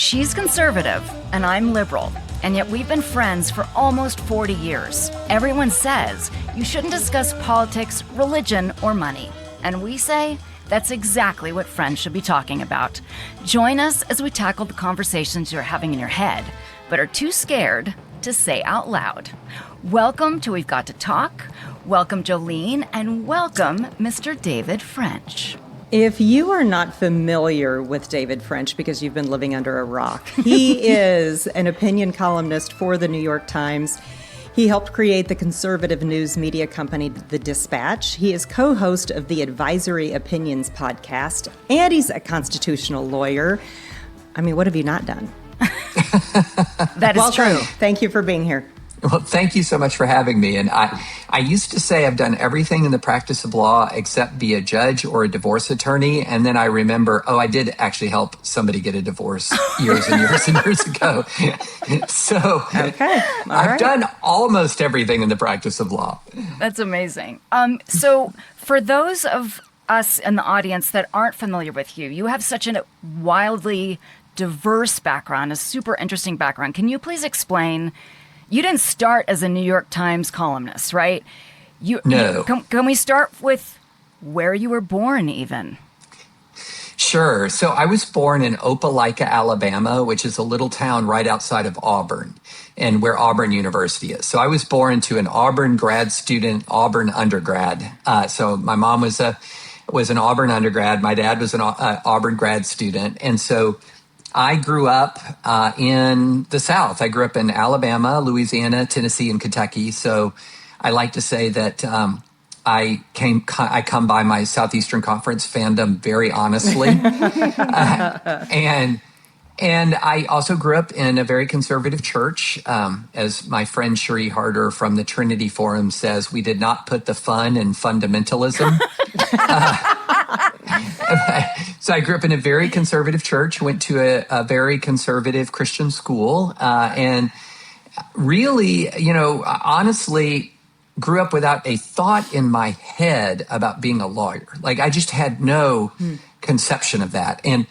She's conservative, and I'm liberal, and yet we've been friends for almost 40 years. Everyone says you shouldn't discuss politics, religion, or money. And we say that's exactly what friends should be talking about. Join us as we tackle the conversations you're having in your head, but are too scared to say out loud. Welcome to We've Got to Talk. Welcome, Jolene, and welcome, Mr. David French. If you are not familiar with David French because you've been living under a rock, he is an opinion columnist for the New York Times. He helped create the conservative news media company, The Dispatch. He is co-host of the Advisory Opinions podcast, and he's a constitutional lawyer. I mean, what have you not done? That is true. Thank you for being here. Well, thank you so much for having me. And I used to say I've done everything in the practice of law except be a judge or a divorce attorney. And then I remember, I did actually help somebody get a divorce years and years and years ago. So okay. I've done almost everything in the practice of law. That's amazing. So for those of us in the audience that aren't familiar with you, you have such a wildly diverse background, a super interesting background. Can you please explain? You didn't start as a New York Times columnist, right? No. Can we start with where you were born even? Sure. So I was born in Opelika, Alabama, which is a little town right outside of Auburn, and where Auburn University is. So I was born to an Auburn grad student, Auburn undergrad. So my mom was an Auburn undergrad. My dad was an Auburn grad student. And so I grew up in the South. I grew up in Alabama, Louisiana, Tennessee, and Kentucky. So I like to say that I come by my Southeastern Conference fandom very honestly. And I also grew up in a very conservative church. As my friend Cherie Harder from the Trinity Forum says, we did not put the fun in fundamentalism. So I grew up in a very conservative church, went to a very conservative Christian school, and really, honestly, grew up without a thought in my head about being a lawyer. Like, I just had no conception of that. And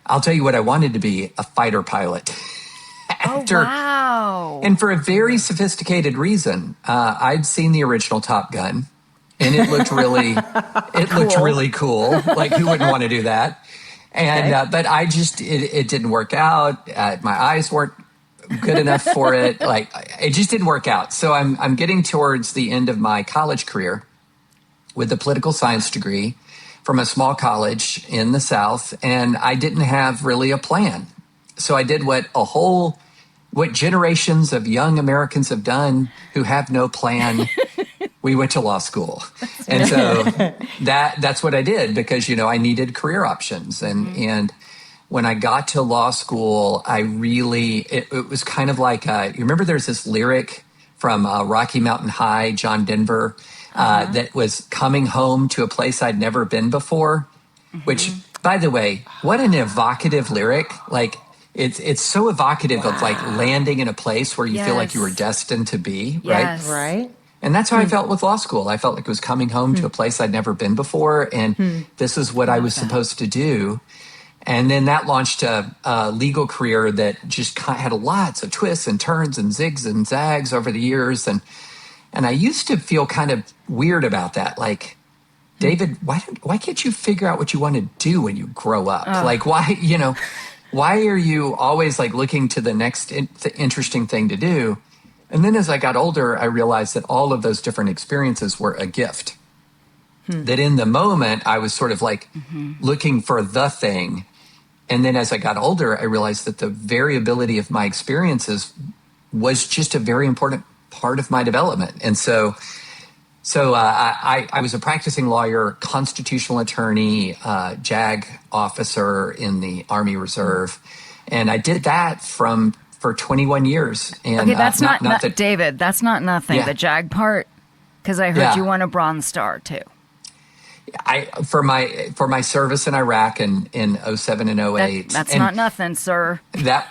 I'll tell you what I wanted to be: a fighter pilot. Wow. And for a very sophisticated reason. I'd seen the original Top Gun, and it looked really, looked really cool. Like, who wouldn't want to do that? And okay. But I just it didn't work out. My eyes weren't good enough for it. Like, it just didn't work out. So I'm getting towards the end of my college career with a political science degree from a small college in the South, and I didn't have really a plan. So I did what generations of young Americans have done who have no plan. We went to law school. And so that's what I did because, I needed career options. And when I got to law school, it was kind of like, you remember there's this lyric from Rocky Mountain High, John Denver, that was coming home to a place I'd never been before, which, by the way, what an evocative lyric. Like, it's so evocative of like landing in a place where you feel like you were destined to be, right? Right. And that's how I felt with law school. I felt like it was coming home to a place I'd never been before, and this is what I was supposed to do. And then that launched a legal career that just had lots of twists and turns and zigs and zags over the years. And I used to feel kind of weird about that. Like, David, why can't you figure out what you want to do when you grow up? Like, why are you always like looking to the next interesting thing to do? And then as I got older, I realized that all of those different experiences were a gift. That in the moment, I was sort of like looking for the thing. And then as I got older, I realized that the variability of my experiences was just a very important part of my development. And so I was a practicing lawyer, constitutional attorney, JAG officer in the Army Reserve. And I did that for 21 years. And, okay, that's not David, that's not nothing, the JAG part, because I heard you won a Bronze Star too. For my service in Iraq in 07 and 08. That's not nothing, sir. That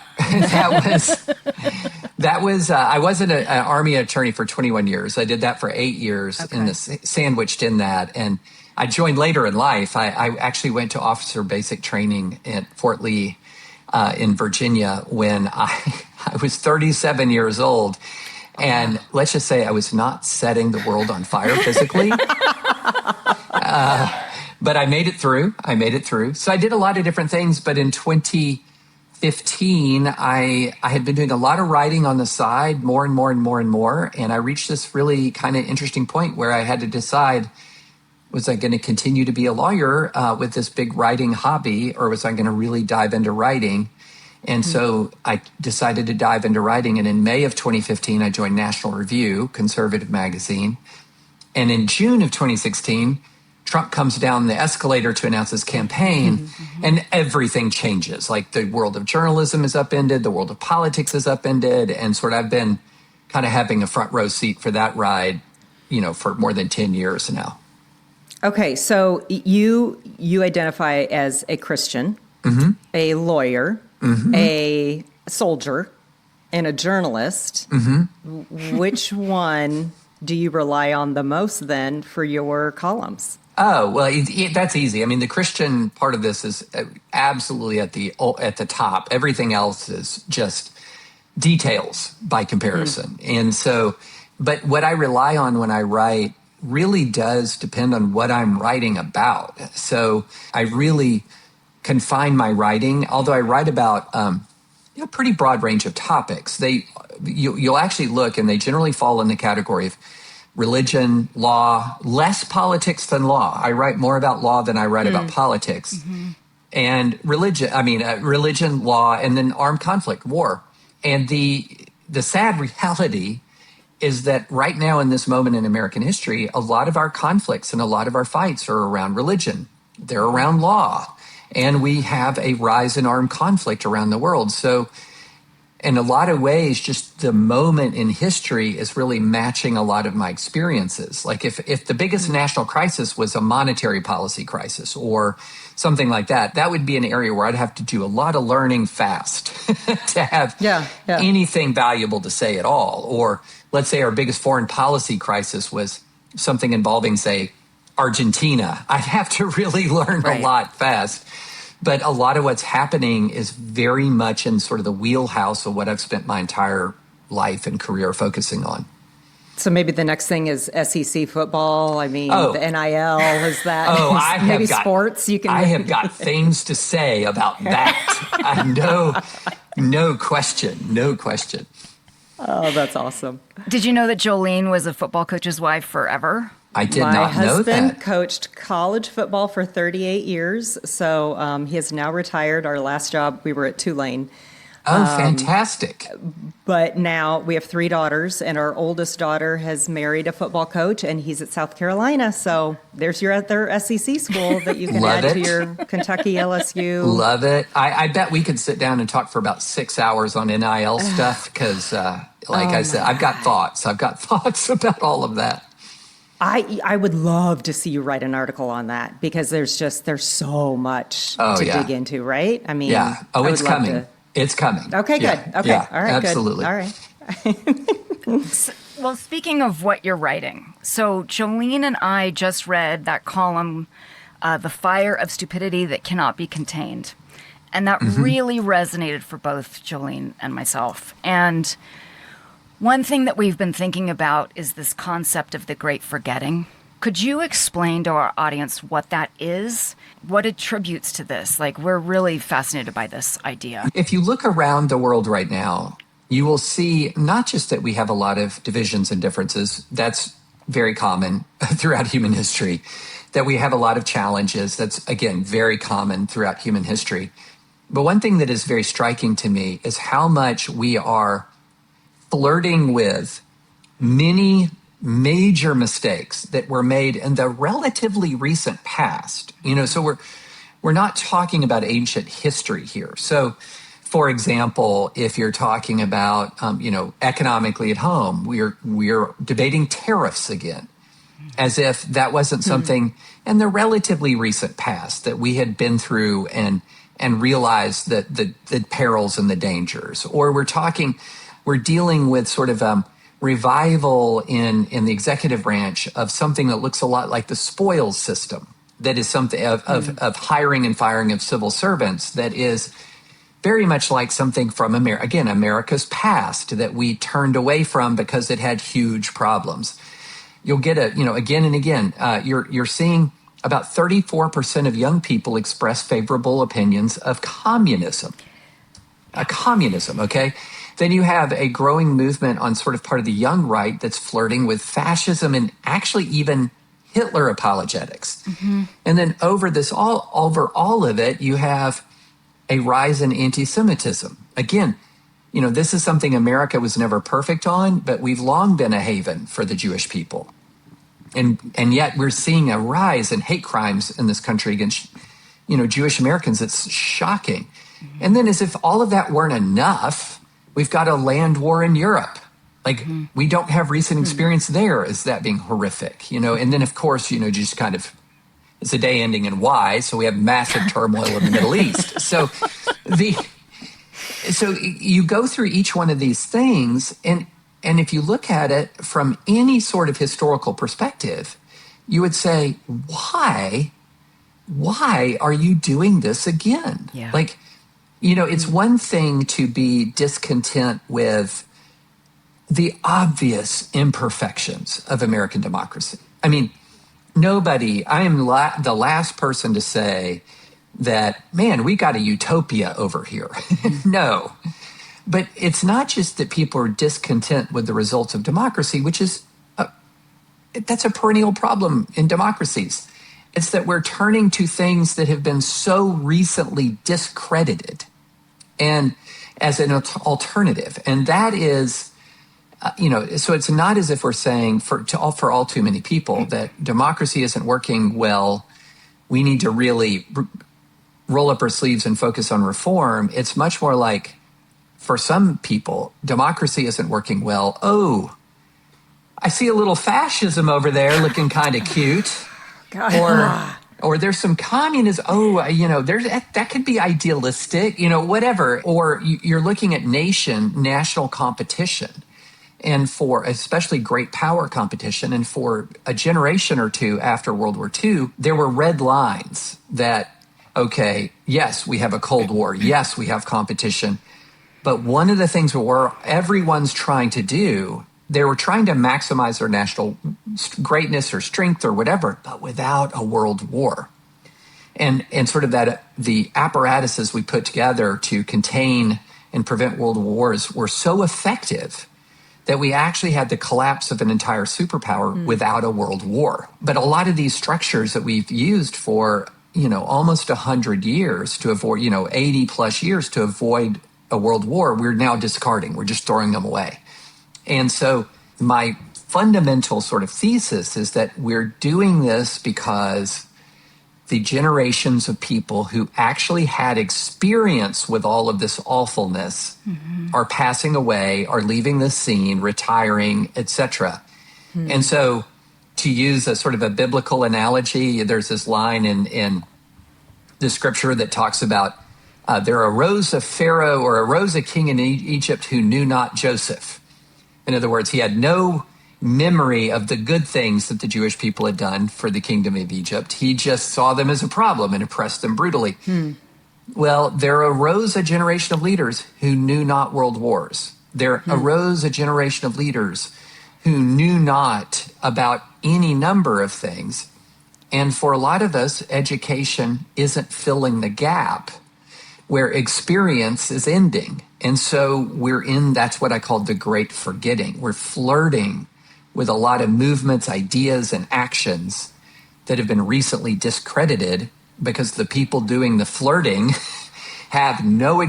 was I wasn't an Army attorney for 21 years. I did that for 8 years sandwiched in that. And I joined later in life. I actually went to officer basic training at Fort Lee in Virginia when I was 37 years old. And let's just say I was not setting the world on fire physically. But I made it through. So I did a lot of different things. But in 2015, I had been doing a lot of writing on the side, more and more and more and more. And I reached this really kind of interesting point where I had to decide, was I going to continue to be a lawyer with this big writing hobby, or was I going to really dive into writing? And so I decided to dive into writing. And in May of 2015, I joined National Review, conservative magazine. And in June of 2016, Trump comes down the escalator to announce his campaign, and everything changes. Like the world of journalism is upended, the world of politics is upended, and sort of I've been kind of having a front row seat for that ride, for more than 10 years now. Okay, so you identify as a Christian, a lawyer, a soldier, and a journalist. Which one do you rely on the most then for your columns? Oh, well, that's easy. I mean, the Christian part of this is absolutely at the top. Everything else is just details by comparison. And so, but what I rely on when I write really does depend on what I'm writing about. So I really confine my writing, although I write about a pretty broad range of topics. You'll actually look, and they generally fall in the category of religion, law, less politics than law. I write more about law than I write about politics. And religion, law, and then armed conflict, war. And the sad reality is that right now in this moment in American history, a lot of our conflicts and a lot of our fights are around religion. They're around law. And we have a rise in armed conflict around the world. So in a lot of ways, just the moment in history is really matching a lot of my experiences. Like if the biggest national crisis was a monetary policy crisis or something like that, that would be an area where I'd have to do a lot of learning fast to have anything valuable to say at all. Or let's say our biggest foreign policy crisis was something involving, say, Argentina. I'd have to really learn a lot fast. But a lot of what's happening is very much in sort of the wheelhouse of what I've spent my entire life and career focusing on. So maybe the next thing is SEC football. I mean, the NIL is that. Maybe sports. I have got things to say about that. No question. Oh, that's awesome. Did you know that Jolene was a football coach's wife forever? I did not know that. My husband coached college football for 38 years, so he is now retired. Our last job, we were at Tulane. Oh, fantastic. But now we have 3 daughters, and our oldest daughter has married a football coach, and he's at South Carolina. So there's your other SEC school that you can add to your Kentucky LSU. Love it. I bet we could sit down and talk for about 6 hours on NIL stuff because, I said, I've got thoughts. I've got thoughts about all of that. I would love to see you write an article on that because there's so much to dig into, right? I mean, it's coming. It's coming. Okay, good. Okay, all right, absolutely. Good. All right. Well, speaking of what you're writing, so Jolene and I just read that column, The Fire of Stupidity That Cannot Be Contained. And that really resonated for both Jolene and myself. And one thing that we've been thinking about is this concept of the Great Forgetting. Could you explain to our audience what that is? What attributes to this? Like, we're really fascinated by this idea. If you look around the world right now, you will see not just that we have a lot of divisions and differences. That's very common throughout human history. That we have a lot of challenges. That's, again, very common throughout human history. But one thing that is very striking to me is how much we are flirting with many major mistakes that were made in the relatively recent past. So we're not talking about ancient history here. So, for example, if you're talking about economically at home, we're debating tariffs again, as if that wasn't something in the relatively recent past that we had been through and realized that the perils and the dangers. Or we're dealing with sort of revival in the executive branch of something that looks a lot like the spoils system, that is something of hiring and firing of civil servants that is very much like something from America's past that we turned away from because it had huge problems. You'll get again and again, you're seeing about 34% of young people express favorable opinions of communism. Communism, okay? Then you have a growing movement on sort of part of the young right that's flirting with fascism and actually even Hitler apologetics. Mm-hmm. And then over all of it, you have a rise in anti-Semitism. Again, this is something America was never perfect on, but we've long been a haven for the Jewish people. And yet we're seeing a rise in hate crimes in this country against, Jewish Americans. It's shocking. Mm-hmm. And then as if all of that weren't enough, we've got a land war in Europe. We don't have recent experience there as that being horrific, And then, of course, just kind of, it's a day ending in Y, so we have massive turmoil in the Middle East. So you go through each one of these things, and if you look at it from any sort of historical perspective, you would say, why are you doing this again? Yeah. It's one thing to be discontent with the obvious imperfections of American democracy. I mean, I am the last person to say that, man, we got a utopia over here. No. But it's not just that people are discontent with the results of democracy, which is, that's a perennial problem in democracies. It's that we're turning to things that have been so recently discredited and as an alternative. And that is, so it's not as if we're saying for all too many people that democracy isn't working well. We need to really roll up our sleeves and focus on reform. It's much more like, for some people, democracy isn't working well. Oh, I see a little fascism over there looking kind of cute. God. Or there's some communism. Oh, that could be idealistic, whatever. Or you're looking at national competition. And for especially great power competition, and for a generation or two after World War II, there were red lines that, okay, yes, we have a Cold War. Yes, we have competition. But one of the things everyone's trying to do, they were trying to maximize their national greatness or strength or whatever, but without a world war. And sort of the apparatuses we put together to contain and prevent world wars were so effective that we actually had the collapse of an entire superpower without a world war. But a lot of these structures that we've used for, almost 100 years to avoid, 80 plus years to avoid a world war, we're now discarding. We're just throwing them away. And so my fundamental sort of thesis is that we're doing this because the generations of people who actually had experience with all of this awfulness are passing away, are leaving the scene, retiring, etc. And so, to use a sort of a biblical analogy, there's this line in the scripture that talks about there arose a king in Egypt who knew not Joseph. In other words, he had no memory of the good things that the Jewish people had done for the kingdom of Egypt. He just saw them as a problem and oppressed them brutally. Well, there arose a generation of leaders who knew not world wars. There arose a generation of leaders who knew not about any number of things. And for a lot of us, education isn't filling the gap where experience is ending. And so that's what I call the great forgetting. We're flirting with a lot of movements, ideas, and actions that have been recently discredited because the people doing the flirting have no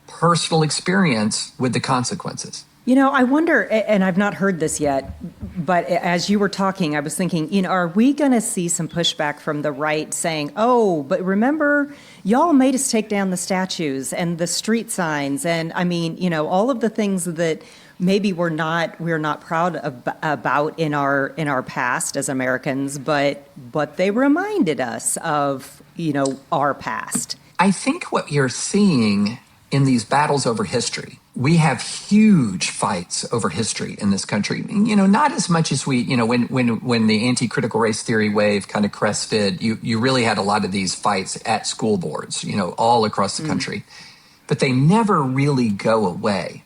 personal experience with the consequences. I wonder, and I've not heard this yet, but as you were talking, I was thinking, are we going to see some pushback from the right saying, oh, but remember, y'all made us take down the statues and the street signs and, all of the things that maybe we're not proud about in our past as Americans, but they reminded us of, our past. I think what you're seeing in these battles over history. We have huge fights over history in this country. Not as much as we, when the anti-critical race theory wave kind of crested, you really had a lot of these fights at school boards, all across the country. But they never really go away.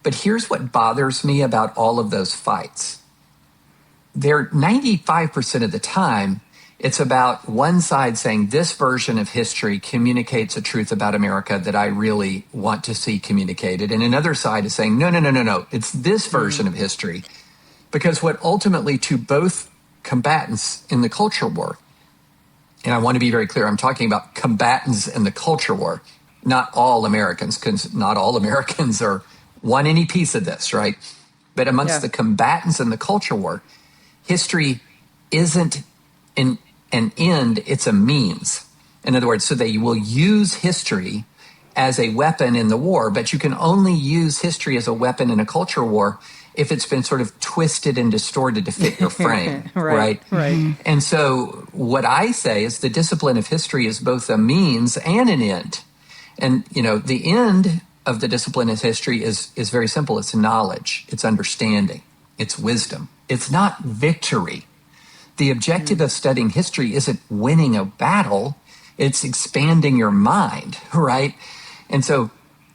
But here's what bothers me about all of those fights. They're 95% of the time, it's about one side saying this version of history communicates a truth about America that I really want to see communicated. And another side is saying, no, it's this version of history. Because what ultimately to both combatants in the culture war, and I want to be very clear, I'm talking about combatants in the culture war, not all Americans, because not all Americans want any piece of this, right? But amongst the combatants in the culture war, history isn't an end, it's a means. In other words, so they will use history as a weapon in the war, but you can only use history as a weapon in a culture war if it's been sort of twisted and distorted to fit your frame, right? And so what I say is the discipline of history is both a means and an end. And, the end of the discipline of history is very simple. It's knowledge, it's understanding, it's wisdom. It's not victory. The objective of studying history isn't winning a battle, it's expanding your mind, right? And so,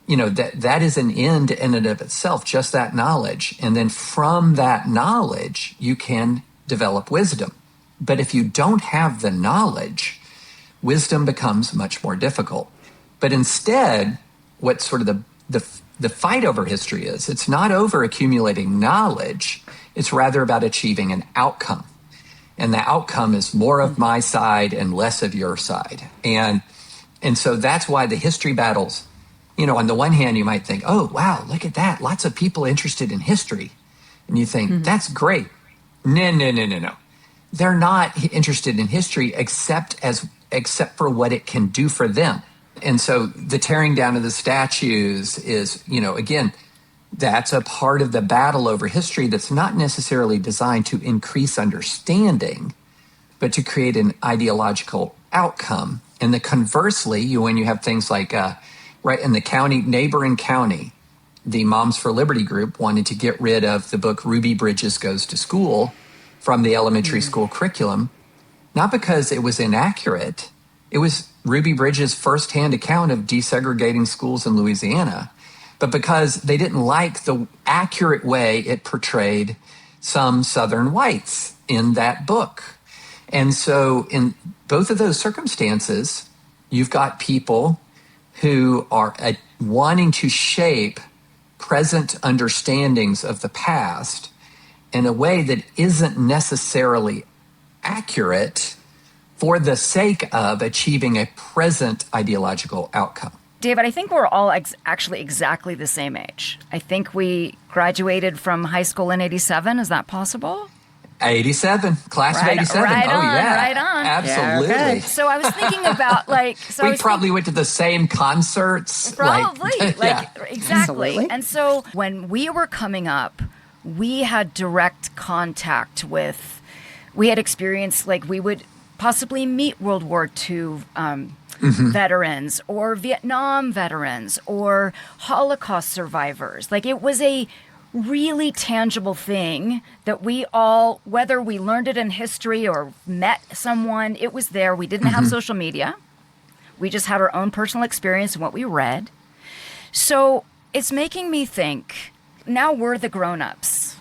that is an end in and of itself, just that knowledge. And then from that knowledge, you can develop wisdom. But if you don't have the knowledge, wisdom becomes much more difficult. But instead, what sort of the fight over history is, it's not over accumulating knowledge, it's rather about achieving an outcome. And the outcome is more of my side and less of your side. And so that's why the history battles, on the one hand, you might think, oh, wow, look at that. Lots of people interested in history. And you think, that's great. No. They're not interested in history except for what it can do for them. And so the tearing down of the statues is, again, that's a part of the battle over history that's not necessarily designed to increase understanding, but to create an ideological outcome. And the conversely, when you have things like, right in the neighboring county, the Moms for Liberty group wanted to get rid of the book Ruby Bridges Goes to School from the elementary school curriculum, not because it was inaccurate. It was Ruby Bridges' firsthand account of desegregating schools in Louisiana, but because they didn't like the accurate way it portrayed some Southern whites in that book. And so in both of those circumstances, you've got people who are wanting to shape present understandings of the past in a way that isn't necessarily accurate for the sake of achieving a present ideological outcome. David, I think we're all actually exactly the same age. I think we graduated from high school in 87. Is that possible? 87, class of 87. Right oh, on, yeah. right on. Absolutely. Yeah, okay. So I was thinking about we probably went to the same concerts. Probably. Yeah. Exactly. Absolutely. And so when we were coming up, we had direct contact with, we had experienced, we would possibly meet World War II veterans or Vietnam veterans or Holocaust survivors. It was a really tangible thing that we all, whether we learned it in history or met someone, it was there. We didn't have social media. We just had our own personal experience and what we read. So it's making me think, now we're the grown-ups.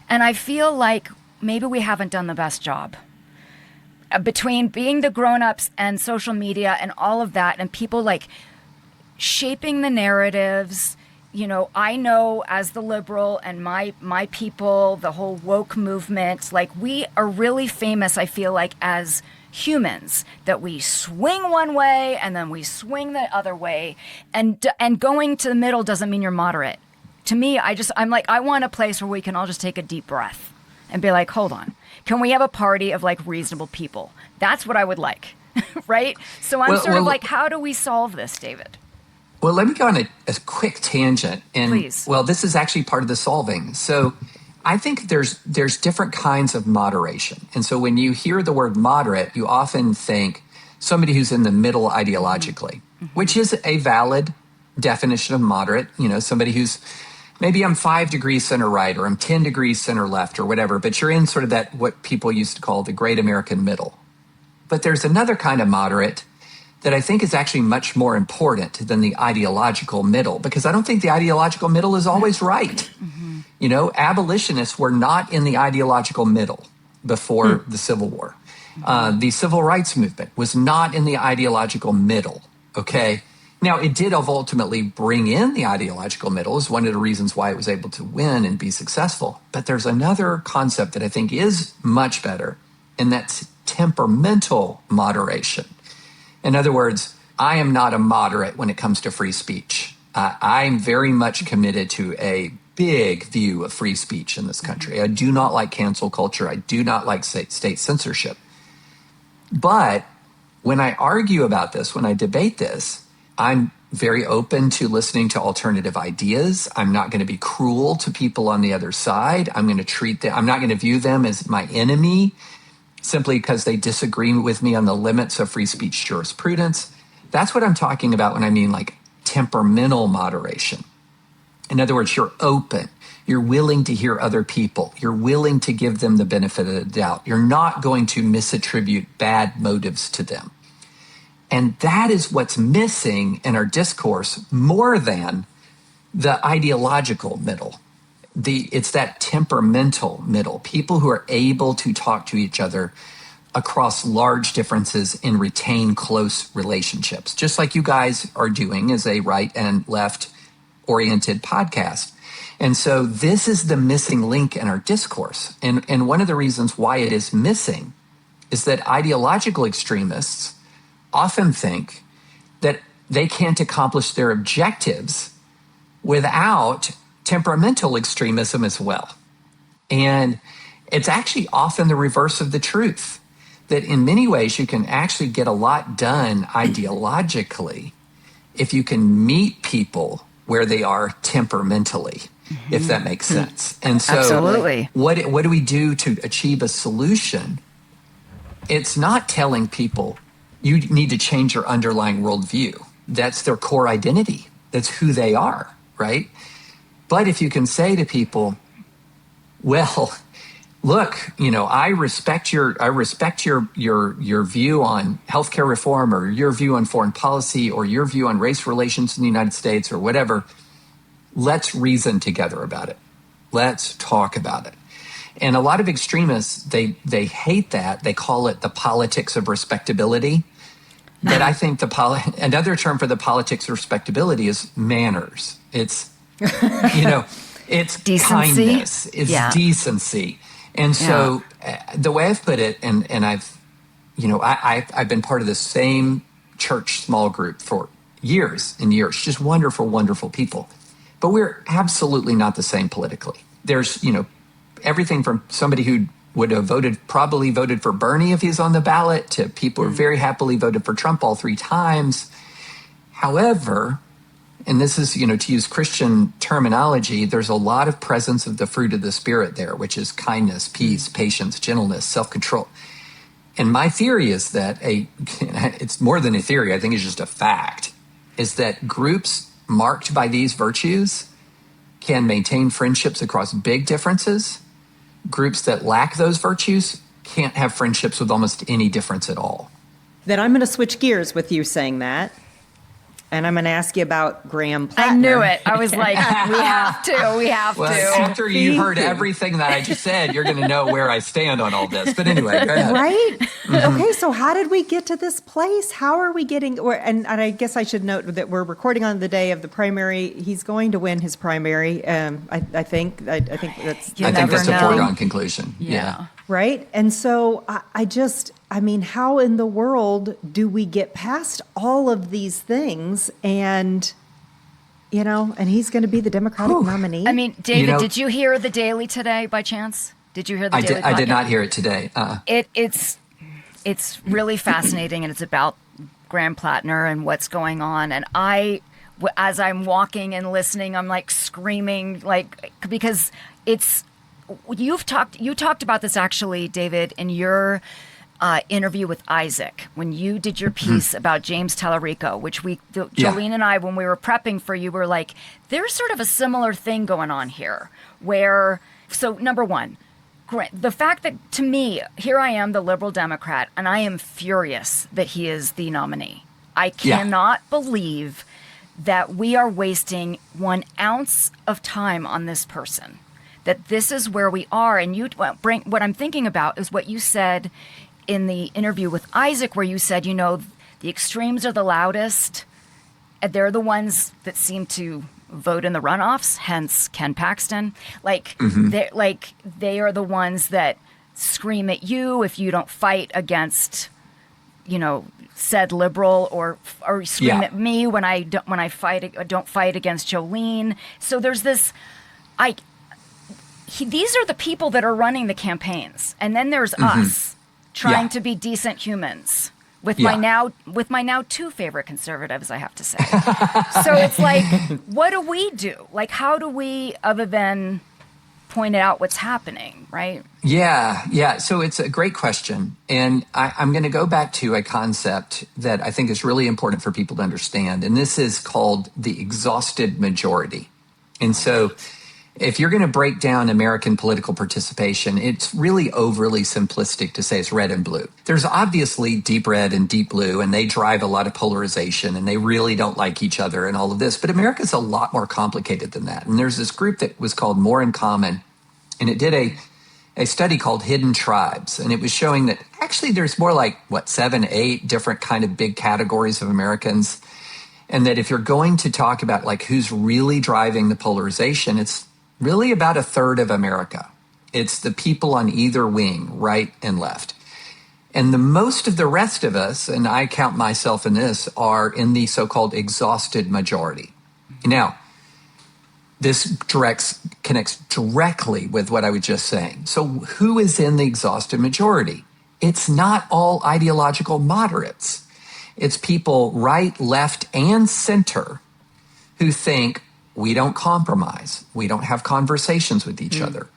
And I feel like maybe we haven't done the best job. Between being the grown-ups and social media and all of that, and people shaping the narratives, I know as the liberal and my people, the whole woke movement, we are really famous, I feel like, as humans, that we swing one way and then we swing the other way, and going to the middle doesn't mean you're moderate. To me, I want a place where we can all just take a deep breath and be like, hold on. Can we have a party of reasonable people? That's what I would like, right? So I'm how do we solve this, David? Well, let me go on a quick tangent. And, please. Well, this is actually part of the solving. So I think there's different kinds of moderation. And so when you hear the word moderate, you often think somebody who's in the middle ideologically, which is a valid definition of moderate, somebody who's maybe I'm 5 degrees center right, or I'm 10 degrees center left, or whatever, but you're in sort of that, what people used to call the great American middle. But there's another kind of moderate that I think is actually much more important than the ideological middle, because I don't think the ideological middle is always right. Abolitionists were not in the ideological middle before the Civil War. The civil rights movement was not in the ideological middle, okay? Now, it did ultimately bring in the ideological middle as one of the reasons why it was able to win and be successful. But there's another concept that I think is much better, and that's temperamental moderation. In other words, I am not a moderate when it comes to free speech. I'm very much committed to a big view of free speech in this country. I do not like cancel culture. I do not like state censorship. But when I argue about this, when I debate this, I'm very open to listening to alternative ideas. I'm not going to be cruel to people on the other side. I'm going to treat them, I'm not going to view them as my enemy simply because they disagree with me on the limits of free speech jurisprudence. That's what I'm talking about when I mean like temperamental moderation. In other words, you're open. You're willing to hear other people. You're willing to give them the benefit of the doubt. You're not going to misattribute bad motives to them. And that is what's missing in our discourse more than the ideological middle. It's that temperamental middle, people who are able to talk to each other across large differences and retain close relationships, just like you guys are doing as a right and left oriented podcast. And so this is the missing link in our discourse. And one of the reasons why it is missing is that ideological extremists often think that they can't accomplish their objectives without temperamental extremism as well. And it's actually often the reverse of the truth, that in many ways you can actually get a lot done ideologically if you can meet people where they are temperamentally, if that makes sense. And so Absolutely. What do we do to achieve a solution? It's not telling people you need to change your underlying worldview. That's their core identity. That's who they are, right? But if you can say to people, well, look, I respect your view on healthcare reform, or your view on foreign policy, or your view on race relations in the United States, or whatever. Let's reason together about it. Let's talk about it. And a lot of extremists, they hate that. They call it the politics of respectability. But I think another term for the politics of respectability is manners. It's, it's decency. kindness. It's decency. And so the way I've put it, and I've been part of the same church small group for years and years, just wonderful, wonderful people. But we're absolutely not the same politically. There's, everything from somebody who would have probably voted for Bernie if he's on the ballot, to people who very happily voted for Trump all 3 times. However, and this is, to use Christian terminology, there's a lot of presence of the fruit of the Spirit there, which is kindness, peace, patience, gentleness, self-control. And my theory is that it's more than a theory, I think it's just a fact, is that groups marked by these virtues can maintain friendships across big differences. Groups that lack those virtues can't have friendships with almost any difference at all. Then I'm going to switch gears with you saying that. And I'm going to ask you about Graham Plattner. I knew it. I was like, we have to. Well, after you heard everything that I just said, you're going to know where I stand on all this. But anyway, go ahead. Right? Okay, so how did we get to this place? How are we getting, and I guess I should note that we're recording on the day of the primary. He's going to win his primary, I think. I think that's a foregone conclusion. Yeah. Right? And so how in the world do we get past all of these things and he's going to be the Democratic nominee? I mean, David, did you hear the Daily today by chance? Did you hear the Daily? I did not hear it today. It's really fascinating, and it's about Graham Plattner and what's going on. And as I'm walking and listening, I'm like screaming, because you talked about this actually, David, in your Interview with Isaac, when you did your piece about James Tallarico, which Jolene and I, when we were prepping for you, were like, there's sort of a similar thing going on here where, so number one, the fact that, to me, here I am, the liberal Democrat, and I am furious that he is the nominee. I cannot believe that we are wasting 1 ounce of time on this person, that this is where we are. And what I'm thinking about is what you said in the interview with Isaac, where you said, the extremes are the loudest. And they're the ones that seem to vote in the runoffs, hence Ken Paxton. They are the ones that scream at you if you don't fight against, said liberal, or scream at me when I don't fight against Jolene. So there's this, these are the people that are running the campaigns, and then there's us trying to be decent humans. With my now 2 favorite conservatives, I have to say. So it's like, what do we do? Like, how do we, other than point out what's happening, right? Yeah. So it's a great question. And I'm going to go back to a concept that I think is really important for people to understand. And this is called the exhausted majority. And so if you're going to break down American political participation, it's really overly simplistic to say it's red and blue. There's obviously deep red and deep blue, and they drive a lot of polarization, and they really don't like each other and all of this. But America's a lot more complicated than that. And there's this group that was called More in Common, and it did a study called Hidden Tribes. And it was showing that actually there's more like, 7, 8 different kind of big categories of Americans. And that if you're going to talk about like who's really driving the polarization, it's really about 1/3 of America. It's the people on either wing, right and left. And the most of the rest of us, and I count myself in this, are in the so-called exhausted majority. Now, this connects directly with what I was just saying. So who is in the exhausted majority? It's not all ideological moderates. It's people right, left, and center who think, we don't compromise. We don't have conversations with each other.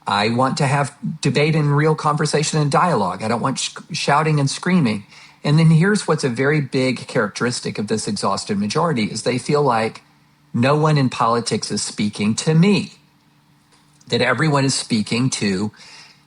I want to have debate and real conversation and dialogue. I don't want shouting and screaming. And then here's what's a very big characteristic of this exhausted majority is they feel like no one in politics is speaking to me, that everyone is speaking to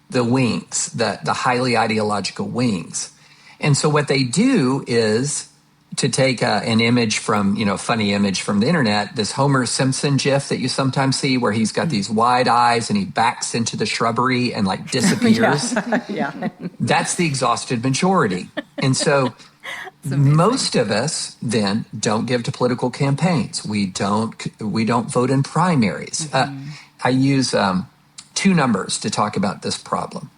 the wings, the highly ideological wings. And so what they do is to take an image from, funny image from the internet, this Homer Simpson gif that you sometimes see where he's got these wide eyes and he backs into the shrubbery and like disappears. That's the exhausted majority. And so most of us then don't give to political campaigns. We don't vote in primaries. I use 2 numbers to talk about this problem.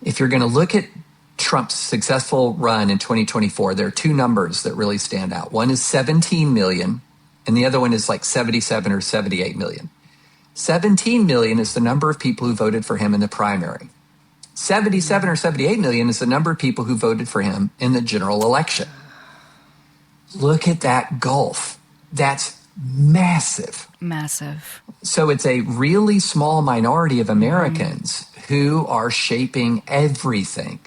If you're going to look at Trump's successful run in 2024, there are 2 numbers that really stand out. One is 17 million, and the other one is like 77 or 78 million. 17 million is the number of people who voted for him in the primary. 77 or 78 million is the number of people who voted for him in the general election. Look at that gulf. That's massive. Massive. So it's a really small minority of Americans who are shaping everything.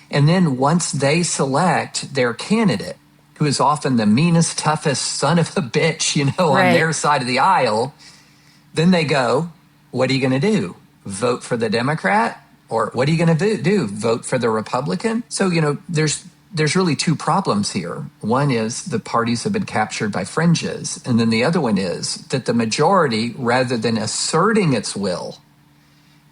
And then once they select their candidate, who is often the meanest, toughest son of a bitch, on their side of the aisle, then they go, what are you going to do? Vote for the Democrat? Or what are you going to do? Vote for the Republican? So, there's really 2 problems here. One is the parties have been captured by fringes. And then the other one is that the majority, rather than asserting its will,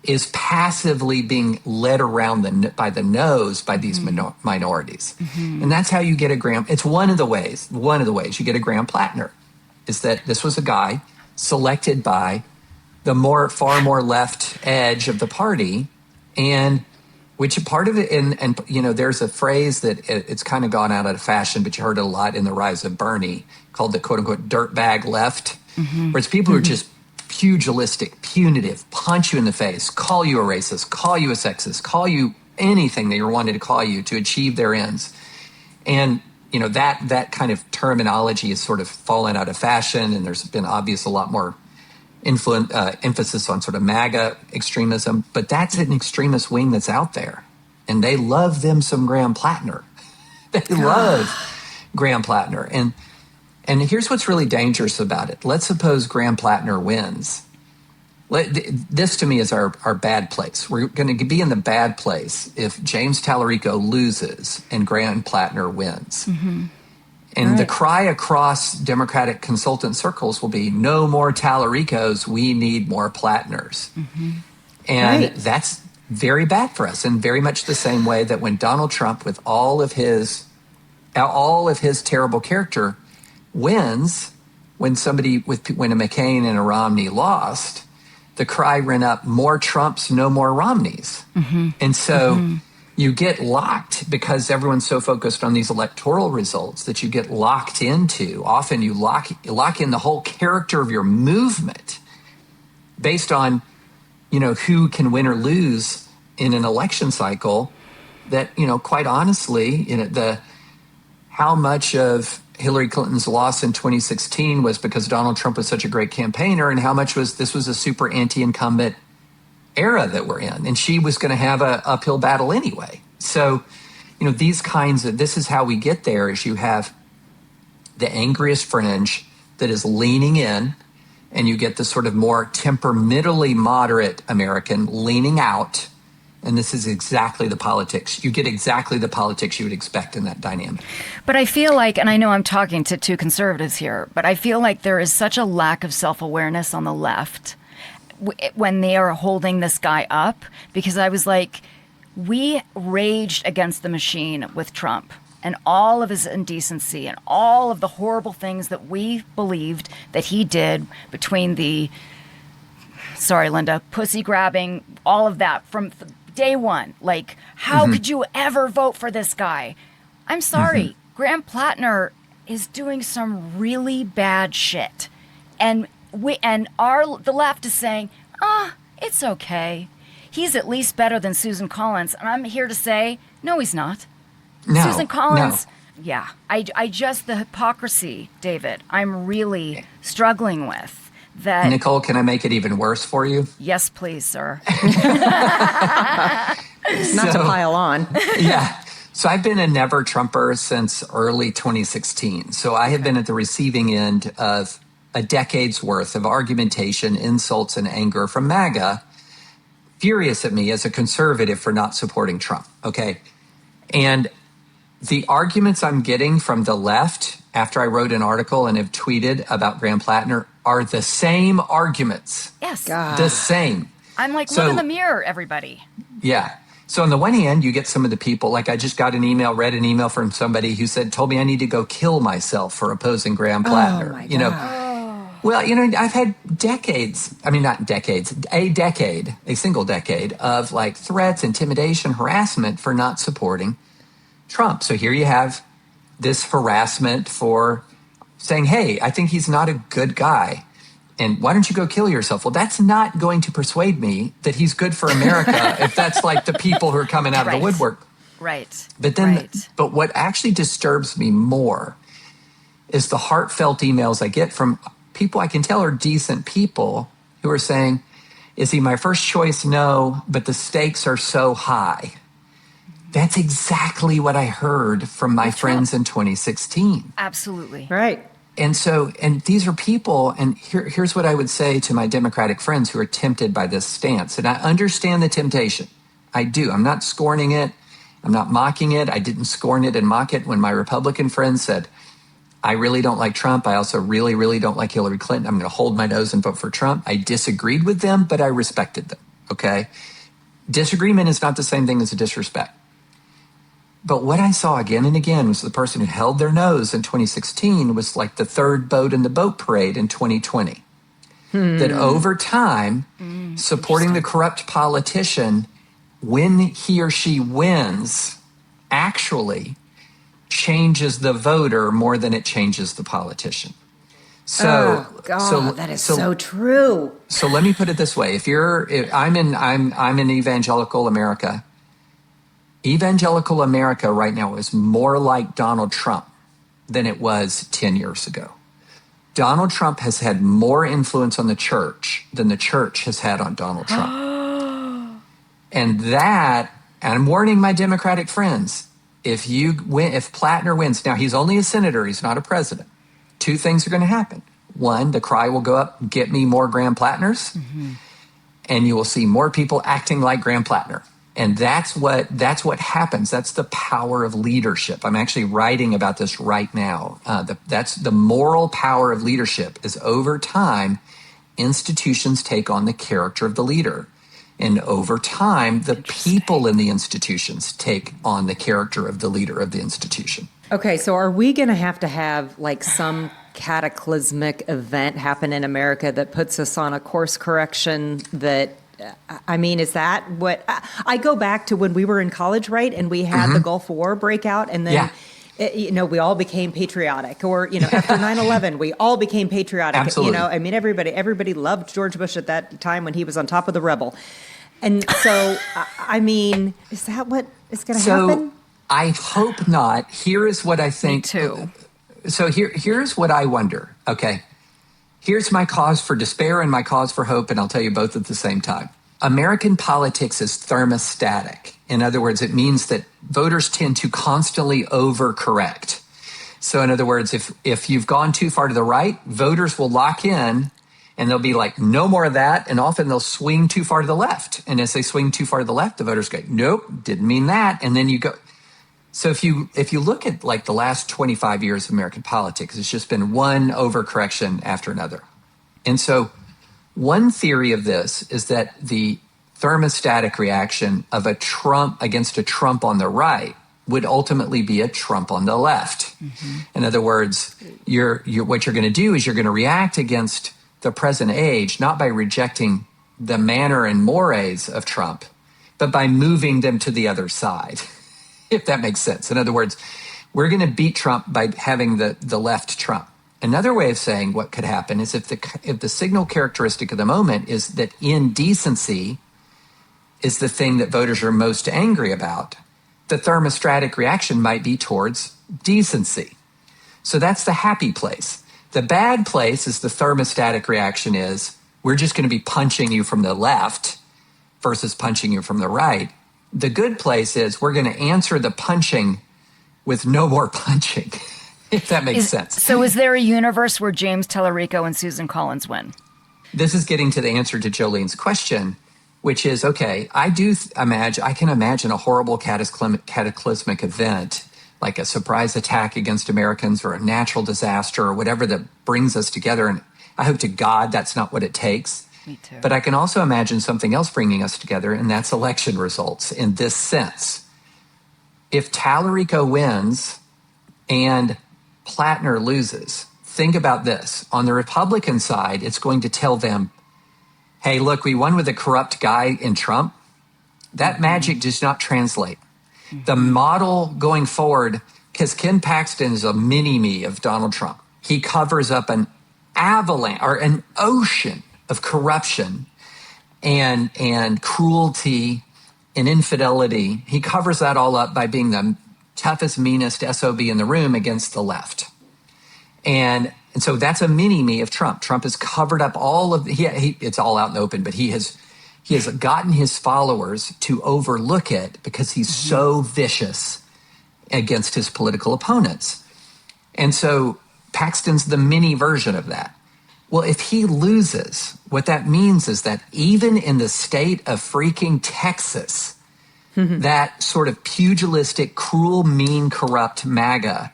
is passively being led around by the nose by these minorities. And that's how you get a Graham. It's one of the ways you get a Graham Plattner, is that this was a guy selected by the far more left edge of the party, and which part of it, and there's a phrase that it's kind of gone out of fashion, but you heard it a lot in the rise of Bernie, called the quote unquote dirtbag left, where it's people who are just pugilistic, punitive, punch you in the face, call you a racist, call you a sexist, call you anything they wanted to call you to achieve their ends. And, that kind of terminology has sort of fallen out of fashion, and there's been a lot more emphasis on sort of MAGA extremism, but that's an extremist wing that's out there. and they love them some Graham Plattner. They love Graham Plattner. And here's what's really dangerous about it. Let's suppose Graham Plattner wins. This to me is our bad place. We're going to be in the bad place if James Tallarico loses and Graham Plattner wins. Mm-hmm. And the cry across Democratic consultant circles will be, no more Tallaricos, we need more Plattners. Mm-hmm. And that's very bad for us, in very much the same way that when Donald Trump, with all of his terrible character, wins, when a McCain and a Romney lost, the cry ran up, more Trumps, no more Romneys. Mm-hmm. And so you get locked, because everyone's so focused on these electoral results, that you get locked into, often you lock in the whole character of your movement based on, who can win or lose in an election cycle, that, quite honestly, how much of Hillary Clinton's loss in 2016 was because Donald Trump was such a great campaigner, and how much this was a super anti-incumbent era that we're in, and she was going to have an uphill battle anyway. So, this is how we get there, is you have the angriest fringe that is leaning in, and you get the sort of more temperamentally moderate American leaning out. And this is exactly the politics. You get exactly the politics you would expect in that dynamic. But I feel like, and I know I'm talking to two conservatives here, but I feel like there is such a lack of self-awareness on the left when they are holding this guy up, because I was like, we raged against the machine with Trump and all of his indecency and all of the horrible things that we believed that he did between the, sorry, Linda, pussy grabbing, all of that from day one. Like, how could you ever vote for this guy? I'm sorry. Graham Plattner is doing some really bad shit. And the left is saying, it's okay. He's at least better than Susan Collins. And I'm here to say, no, he's not. No, Susan Collins, yeah. I just, the hypocrisy, David, I'm really struggling with. That. Nicole, can I make it even worse for you? Yes, please, sir. Not to pile on. Yeah. So I've been a never Trumper since early 2016. So I have been at the receiving end of a decade's worth of argumentation, insults, and anger from MAGA, furious at me as a conservative for not supporting Trump. Okay. And the arguments I'm getting from the left after I wrote an article and have tweeted about Graham Plattner are the same arguments. Yes. God. The same. I'm like, look in the mirror, everybody. Yeah. So on the one hand, you get some of the people, like I just read an email from somebody who told me I need to go kill myself for opposing Graham Plattner. Oh my God. Well, I've had a single decade of like threats, intimidation, harassment for not supporting Trump. So here you have this harassment for saying, hey, I think he's not a good guy. And why don't you go kill yourself? Well, that's not going to persuade me that he's good for America if that's like the people who are coming out of the woodwork. Right. But then, but what actually disturbs me more is the heartfelt emails I get from people I can tell are decent people who are saying, is he my first choice? No, but the stakes are so high. That's exactly what I heard from my friends in 2016. Absolutely. Right. And so, and these are people, and here's what I would say to my Democratic friends who are tempted by this stance. And I understand the temptation. I do. I'm not scorning it. I'm not mocking it. I didn't scorn it and mock it when my Republican friends said, I really don't like Trump. I also really, really don't like Hillary Clinton. I'm going to hold my nose and vote for Trump. I disagreed with them, but I respected them. Okay. Disagreement is not the same thing as a disrespect. But what I saw again and again was the person who held their nose in 2016 was like the third boat in the boat parade in 2020. That over time, supporting the corrupt politician when he or she wins actually changes the voter more than it changes the politician. So, that is so true. So let me put it this way: I'm in evangelical America. Evangelical America right now is more like Donald Trump than it was 10 years ago. Donald Trump has had more influence on the church than the church has had on Donald Trump. And that And I'm warning my Democratic friends, if Plattner wins, now he's only a senator, he's not a president. Two things are going to happen. One, the cry will go up, get me more Graham Plattners, and you will see more people acting like Graham Plattner. And that's what happens. That's the power of leadership. I'm actually writing about this right now. That's the moral power of leadership is over time, institutions take on the character of the leader. And over time, the people in the institutions take on the character of the leader of the institution. Okay, so are we going to have like some cataclysmic event happen in America that puts us on a course correction that, I mean, is that what, I go back to when we were in college, right? And we had the Gulf War breakout and then, we all became patriotic or, after 9/11, we all became patriotic. Absolutely. I mean, everybody loved George Bush at that time when he was on top of the rebel. And so, I mean, is that what is going to happen? I hope not. Here is what I think. Me too. So here's what I wonder. Okay. Here's my cause for despair and my cause for hope, and I'll tell you both at the same time. American politics is thermostatic. In other words, it means that voters tend to constantly overcorrect. So in other words, if you've gone too far to the right, voters will lock in and they'll be like, no more of that. And often they'll swing too far to the left. And as they swing too far to the left, the voters go, nope, didn't mean that. And then you go. So if you look at like the last 25 years of American politics, it's just been one overcorrection after another. And so one theory of this is that the thermostatic reaction of a Trump against a Trump on the right would ultimately be a Trump on the left. In other words, what you're going to do is you're going to react against the present age, not by rejecting the manner and mores of Trump, but by moving them to the other side. If that makes sense. In other words, we're going to beat Trump by having the left Trump. Another way of saying what could happen is if the signal characteristic of the moment is that indecency is the thing that voters are most angry about, the thermostatic reaction might be towards decency. So that's the happy place. The bad place is the thermostatic reaction is we're just going to be punching you from the left versus punching you from the right. The good place is we're going to answer the punching with no more punching, if that makes sense. So is there a universe where James Tallarico and Susan Collins win? This is getting to the answer to Jolene's question, which is, okay, I can imagine a horrible cataclysmic event, like a surprise attack against Americans or a natural disaster or whatever that brings us together. And I hope to God that's not what it takes. Me too. But I can also imagine something else bringing us together, and that's election results in this sense. If Tallarico wins and Plattner loses, think about this. On the Republican side, it's going to tell them, hey, look, we won with a corrupt guy in Trump. That magic does not translate. The model going forward, because Ken Paxton is a mini-me of Donald Trump. He covers up an avalanche or an ocean of corruption and cruelty and infidelity. He covers that all up by being the toughest, meanest SOB in the room against the left. And so that's a mini-me of Trump. Trump has covered up all of it's all out in the open, but he has gotten his followers to overlook it because he's so vicious against his political opponents. And so Paxton's the mini version of that. Well, if he loses, what that means is that even in the state of freaking Texas, that sort of pugilistic, cruel, mean, corrupt MAGA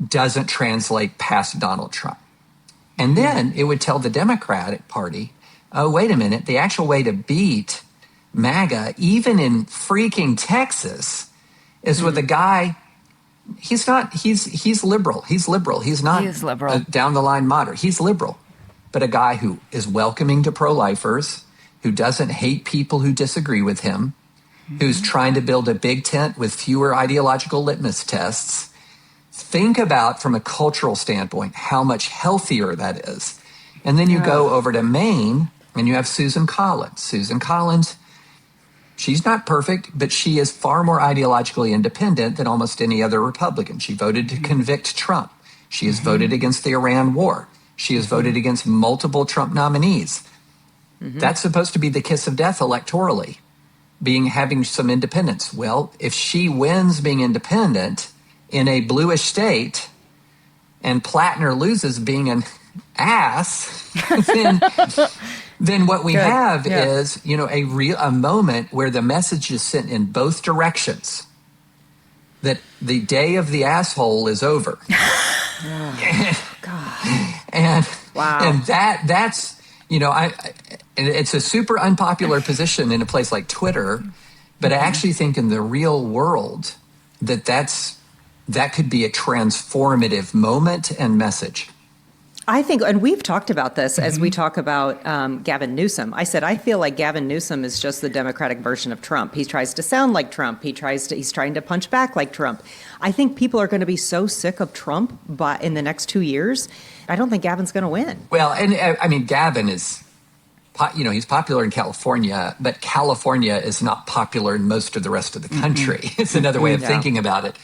doesn't translate past Donald Trump. And then it would tell the Democratic Party, oh, wait a minute, the actual way to beat MAGA, even in freaking Texas, is with a guy, he's liberal. He's liberal. He's not He is liberal. A down the line moderate. He's liberal. But a guy who is welcoming to pro-lifers, who doesn't hate people who disagree with him, who's trying to build a big tent with fewer ideological litmus tests. Think about, from a cultural standpoint, how much healthier that is. And then you go over to Maine, and you have Susan Collins. Susan Collins, she's not perfect, but she is far more ideologically independent than almost any other Republican. She voted to convict Trump. She has voted against the Iran war. She has voted against multiple Trump nominees. That's supposed to be the kiss of death electorally. having some independence. Well, if she wins being independent in a bluish state and Plattner loses being an ass, then what we have is, a moment where the message is sent in both directions, that the day of the asshole is over. God. And wow. And that's, and it's a super unpopular position in a place like Twitter, but I actually think in the real world that could be a transformative moment and message. I think, and we've talked about this as we talk about Gavin Newsom. I said, I feel like Gavin Newsom is just the Democratic version of Trump. He tries to sound like Trump. He's trying to punch back like Trump. I think people are going to be so sick of Trump in the next 2 years. I don't think Gavin's going to win. Well, and I mean, Gavin is, he's popular in California, but California is not popular in most of the rest of the country. It's another way of thinking about it.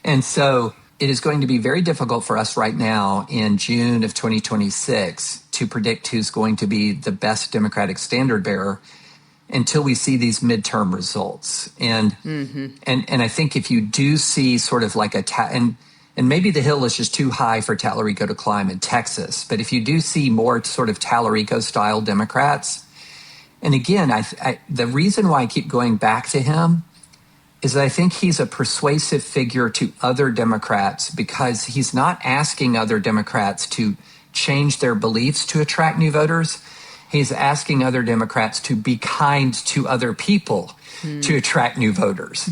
And so it is going to be very difficult for us right now in June of 2026 to predict who's going to be the best Democratic standard bearer until we see these midterm results. And and I think if you do see sort of like and maybe the hill is just too high for Tallarico to climb in Texas, but if you do see more sort of Tallarico-style Democrats, and again, the reason why I keep going back to him is that I think he's a persuasive figure to other Democrats because he's not asking other Democrats to change their beliefs to attract new voters. He's asking other Democrats to be kind to other people to attract new voters.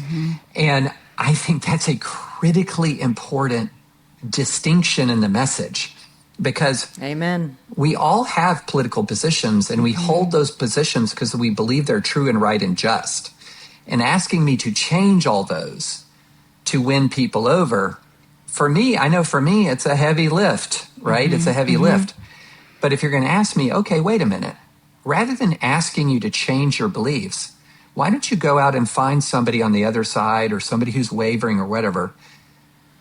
And I think that's a critically important distinction in the message because Amen. We all have political positions and we hold those positions because we believe they're true and right and just. And asking me to change all those to win people over, for me, it's a heavy lift, right? It's a heavy lift. But if you're going to ask me, okay, wait a minute, rather than asking you to change your beliefs, why don't you go out and find somebody on the other side or somebody who's wavering or whatever,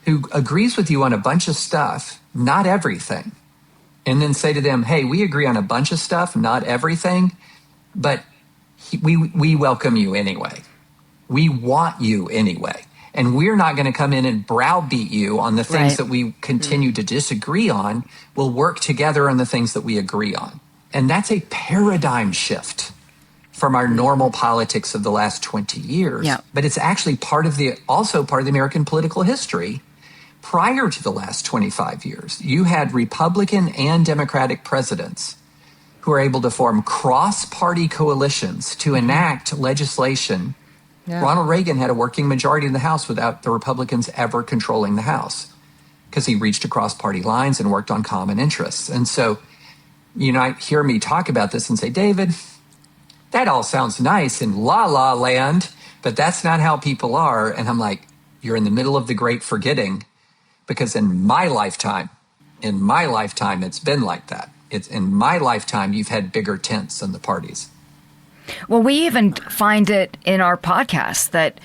who agrees with you on a bunch of stuff, not everything, and then say to them, hey, we agree on a bunch of stuff, not everything, but we welcome you anyway. We want you anyway. And we're not going to come in and browbeat you on the things that we continue to disagree on. We'll work together on the things that we agree on. And that's a paradigm shift from our normal politics of the last 20 years. Yeah. But it's actually also part of the American political history prior to the last 25 years. You had Republican and Democratic presidents who are able to form cross-party coalitions to enact legislation. Yeah. Ronald Reagan had a working majority in the House without the Republicans ever controlling the House because he reached across party lines and worked on common interests. And so, I hear me talk about this and say, David, that all sounds nice in la-la land, but that's not how people are. And I'm like, you're in the middle of the great forgetting because in my lifetime, it's been like that. It's in my lifetime, you've had bigger tents than the parties. Well, we even find it in our podcast that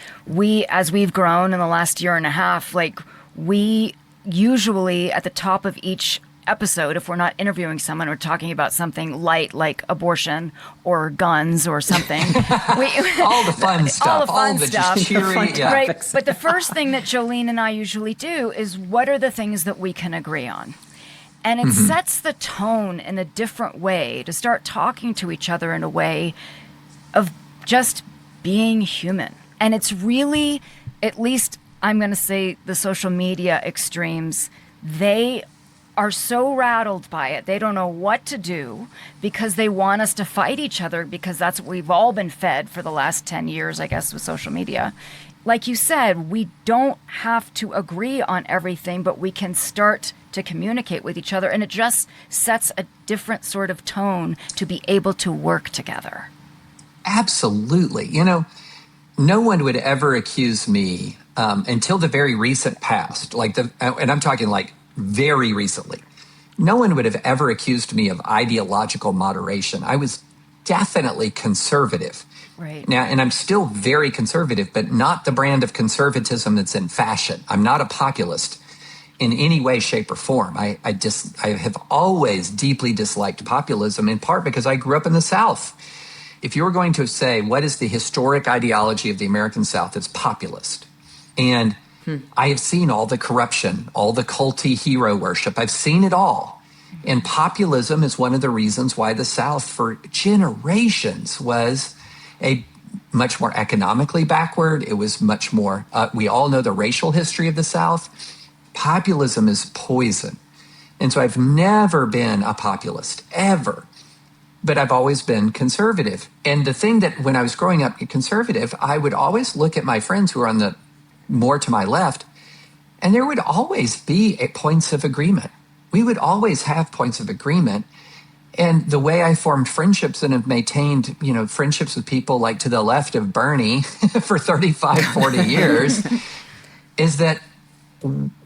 as we've grown in the last year and a half, like we usually at the top of each episode, if we're not interviewing someone or talking about something light like abortion or guns or something. All the fun stuff. All the stuff. Cheery, yeah. Right. But the first thing that Jolene and I usually do is what are the things that we can agree on? And it sets the tone in a different way to start talking to each other in a way of just being human. And it's really, at least I'm going to say the social media extremes, they are so rattled by it. They don't know what to do because they want us to fight each other because that's what we've all been fed for the last 10 years, I guess, with social media. Like you said, we don't have to agree on everything, but we can start to communicate with each other. And it just sets a different sort of tone to be able to work together. Absolutely. No one would ever accuse me until the very recent past, and I'm talking like very recently. No one would have ever accused me of ideological moderation. I was definitely conservative. Right. Now, and I'm still very conservative, but not the brand of conservatism that's in fashion. I'm not a populist in any way, shape, or form. I have always deeply disliked populism, in part because I grew up in the South. if you're going to say, what is the historic ideology of the American South? It's populist. And I have seen all the corruption, all the culty hero worship. I've seen it all. And populism is one of the reasons why the South for generations was a much more economically backward. It was much more, we all know the racial history of the South. Populism is poison. And so I've never been a populist, ever. But I've always been conservative. And the thing that when I was growing up conservative, I would always look at my friends who are on the more to my left, and there would always be points of agreement. We would always have points of agreement. And the way I formed friendships and have maintained, friendships with people like to the left of Bernie for 35, 40 years is that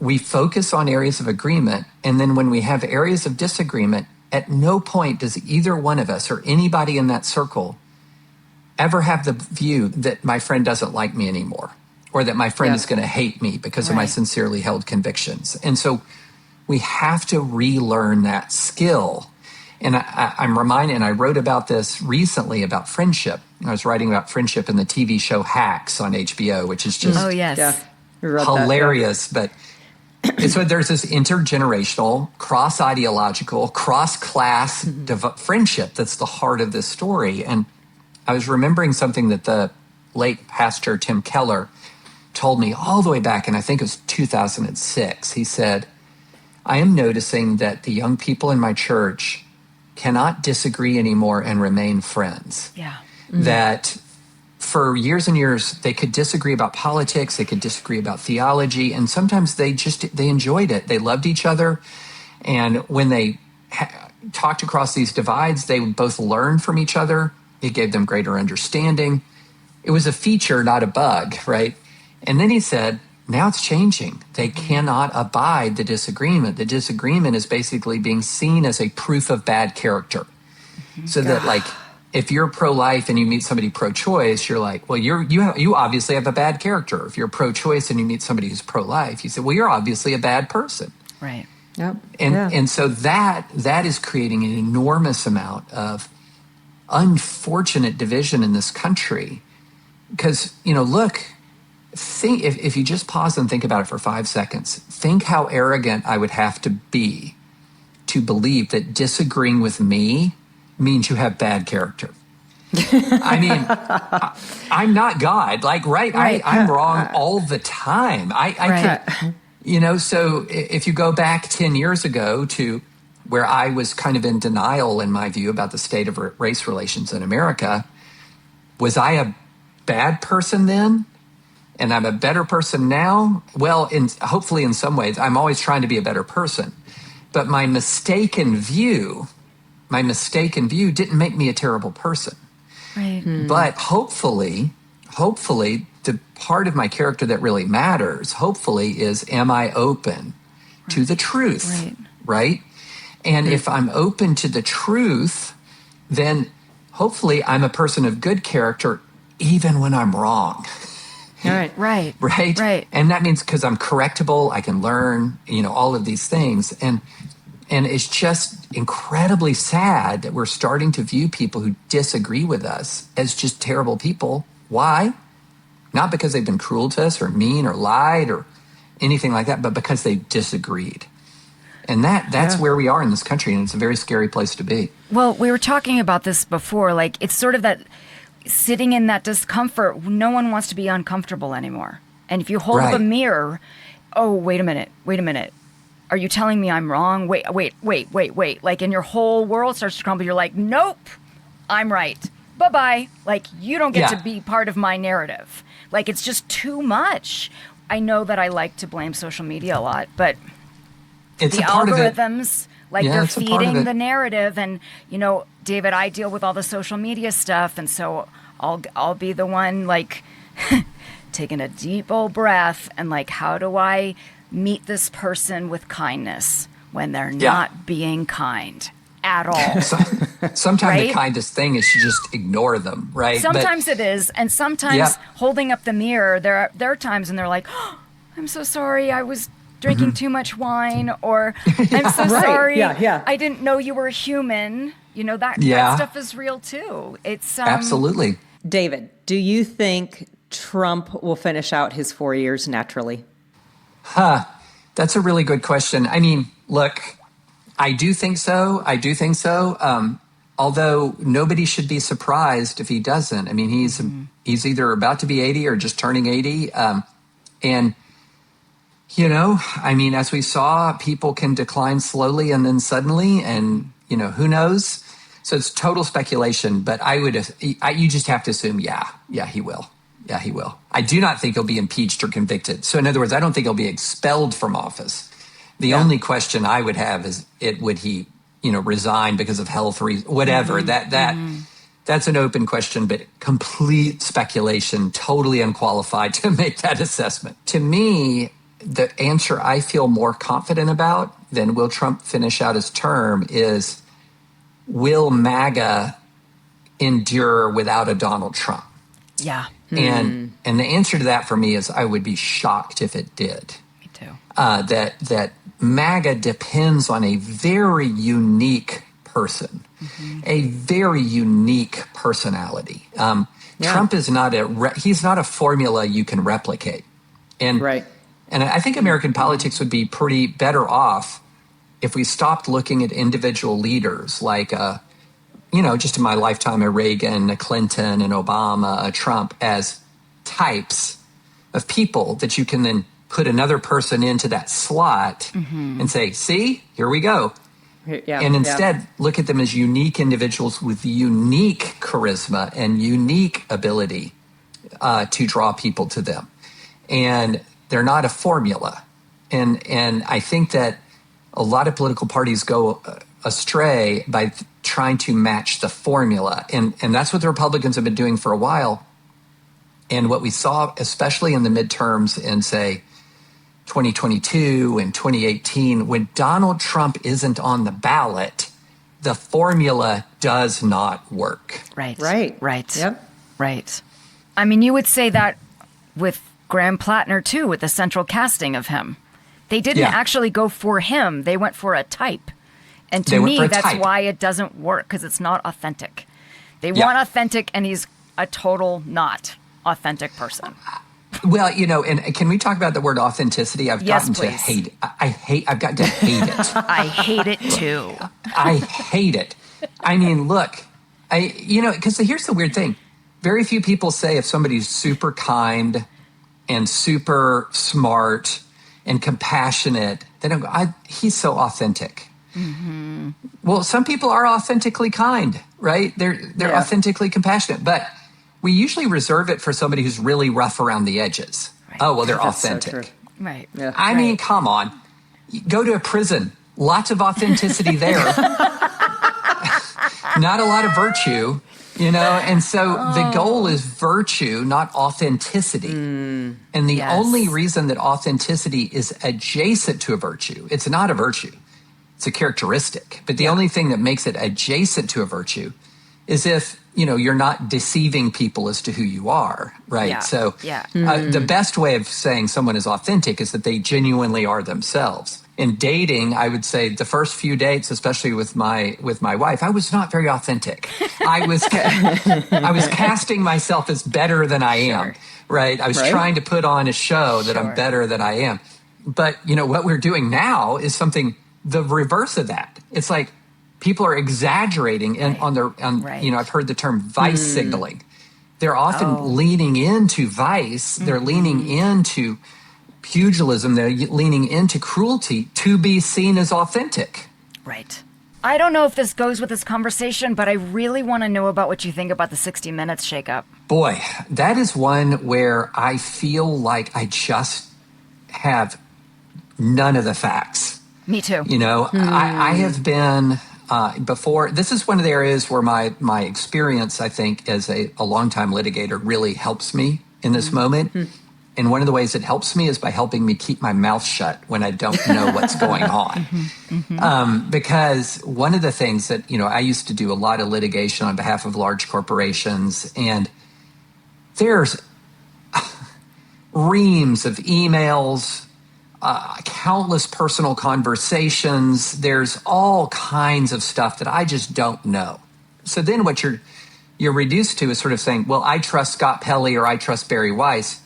we focus on areas of agreement. And then when we have areas of disagreement, at no point does either one of us or anybody in that circle ever have the view that my friend doesn't like me anymore, or that my friend is going to hate me because of my sincerely held convictions. And so we have to relearn that skill. And I'm reminded, and I wrote about this recently about friendship. I was writing about friendship in the TV show Hacks on HBO, which is just hilarious. But so there's this intergenerational, cross-ideological, cross-class friendship that's the heart of this story. And I was remembering something that the late pastor Tim Keller told me all the way back, and I think it was 2006. He said, I am noticing that the young people in my church cannot disagree anymore and remain friends. Yeah. That for years and years, they could disagree about politics, they could disagree about theology, and sometimes they enjoyed it. They loved each other. And when they talked across these divides, they would both learn from each other. It gave them greater understanding. It was a feature, not a bug, right? And then he said, now it's changing. They cannot abide the disagreement. The disagreement is basically being seen as a proof of bad character. So that, like, if you're pro-life and you meet somebody pro-choice, you're like, well, you obviously have a bad character. If you're pro-choice and you meet somebody who's pro-life, you say, well, you're obviously a bad person. Right. Yep. And so that is creating an enormous amount of unfortunate division in this country. Because, look, think if you just pause and think about it for 5 seconds, think how arrogant I would have to be to believe that disagreeing with me means you have bad character. I mean, I'm not God. Like, I'm wrong all the time. So if you go back 10 years ago to where I was kind of in denial in my view about the state of race relations in America, was I a bad person then? And I'm a better person now? Well, hopefully in some ways, I'm always trying to be a better person. But my mistaken view didn't make me a terrible person. Right. But hopefully, the part of my character that really matters, hopefully, is am I open to the truth, right? And if I'm open to the truth, then hopefully I'm a person of good character even when I'm wrong. Right. And that means because I'm correctable, I can learn, all of these things. And it's just incredibly sad that we're starting to view people who disagree with us as just terrible people. Why? Not because they've been cruel to us or mean or lied or anything like that, but because they disagreed. And that's where we are in this country, and it's a very scary place to be. Well, we were talking about this before. Like, it's sort of that sitting in that discomfort. No one wants to be uncomfortable anymore. And if you hold up a mirror, oh, wait a minute. Are you telling me I'm wrong? Wait. Like, and your whole world starts to crumble. You're like, nope, I'm right. Bye-bye. Like, you don't get to be part of my narrative. Like, it's just too much. I know that I like to blame social media a lot, but it's the algorithms, like, they're feeding the narrative. And, David, I deal with all the social media stuff. And so I'll be the one, like, taking a deep old breath and, like, how do I meet this person with kindness when they're not being kind at all? Sometimes the kindest thing is to just ignore them, right? Sometimes it is. And sometimes holding up the mirror, there are times when they're like, oh, I'm so sorry, I was drinking too much wine, or I'm so sorry, I didn't know you were human. that stuff is real too. It's absolutely. David, do you think Trump will finish out his 4 years naturally? That's a really good question. I mean, look, I do think so. Although nobody should be surprised if he doesn't. I mean, he's either about to be 80 or just turning 80. And, I mean, as we saw, people can decline slowly and then suddenly, and, who knows? So it's total speculation, but you just have to assume, yeah, he will. Yeah, he will. I do not think he'll be impeached or convicted. So in other words, I don't think he'll be expelled from office. The only question I would have is, would he, resign because of health reasons, whatever. That's an open question, but complete speculation, totally unqualified to make that assessment. To me, the answer I feel more confident about than will Trump finish out his term is, will MAGA endure without a Donald Trump? Yeah. And the answer to that for me is, I would be shocked if it did. Me too. That MAGA depends on a very unique person, a very unique personality. Trump is not he's not a formula you can replicate. And I think American politics would be pretty better off if we stopped looking at individual leaders like just in my lifetime, a Reagan, a Clinton, an Obama, a Trump, as types of people that you can then put another person into that slot and say, see, here we go. And instead look at them as unique individuals with unique charisma and unique ability to draw people to them. And they're not a formula. And I think that a lot of political parties go astray by trying to match the formula. And that's what the Republicans have been doing for a while. And what we saw, especially in the midterms in, say, 2022 and 2018, when Donald Trump isn't on the ballot, the formula does not work. Right. Yep. Right. I mean, you would say that with Graham Plattner, too, with the central casting of him. They didn't actually go for him. They went for a type. And to me, that's why it doesn't work, because it's not authentic. They want authentic, and he's a total not authentic person. Well, and can we talk about the word authenticity? I've gotten to hate it. I've gotten to hate it. I hate it too. I hate it. I mean, look, because here's the weird thing. Very few people say if somebody's super kind and super smart and compassionate, they don't go, he's so authentic. Well, some people are authentically kind, right? They're authentically compassionate, but we usually reserve it for somebody who's really rough around the edges. Right. Oh, well, they're authentic. So true. Right. Yeah. I mean, come on. Go to a prison. Lots of authenticity there. Not a lot of virtue, and so the goal is virtue, not authenticity. And the only reason that authenticity is adjacent to a virtue, it's not a virtue. It's a characteristic. But the only thing that makes it adjacent to a virtue is if, you're not deceiving people as to who you are, right? Yeah. So the best way of saying someone is authentic is that they genuinely are themselves. In dating, I would say the first few dates, especially with my wife, I was not very authentic. I was casting myself as better than I am, right? I was trying to put on a show that I'm better than I am. But, what we're doing now is something the reverse of that. It's like people are exaggerating I've heard the term vice signaling. They're often leaning into vice. They're leaning into pugilism. They're leaning into cruelty to be seen as authentic. Right. I don't know if this goes with this conversation, but I really want to know about what you think about the 60 Minutes shakeup. Boy, that is one where I feel like I just have none of the facts. Me too. I have been before. This is one of the areas where my experience, I think, as a longtime litigator really helps me in this moment. And one of the ways it helps me is by helping me keep my mouth shut when I don't know what's going on. Because one of the things that, I used to do a lot of litigation on behalf of large corporations, and there's reams of emails, countless personal conversations. There's all kinds of stuff that I just don't know. So then what you're reduced to is sort of saying, well, I trust Scott Pelley or I trust Barry Weiss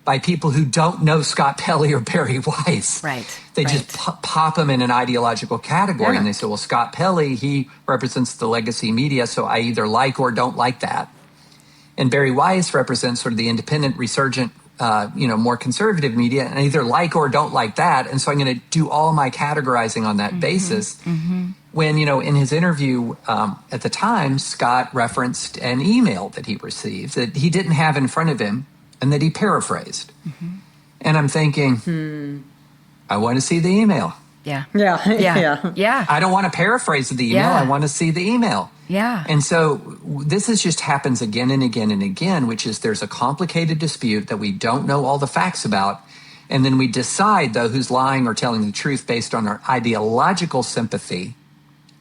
by people who don't know Scott Pelley or Barry Weiss. Right. They just pop them in an ideological category. And they say, well, Scott Pelley, he represents the legacy media, so I either like or don't like that. And Barry Weiss represents sort of the independent, resurgent, more conservative media, and I either like or don't like that. And so I'm going to do all my categorizing on that basis. When, in his interview at the time, Scott referenced an email that he received that he didn't have in front of him and that he paraphrased. And I'm thinking, I want to see the email. Yeah. I don't want to paraphrase the email. I want to see the email. Yeah. And so this just happens again and again and again, which is there's a complicated dispute that we don't know all the facts about. And then we decide, though, who's lying or telling the truth based on our ideological sympathy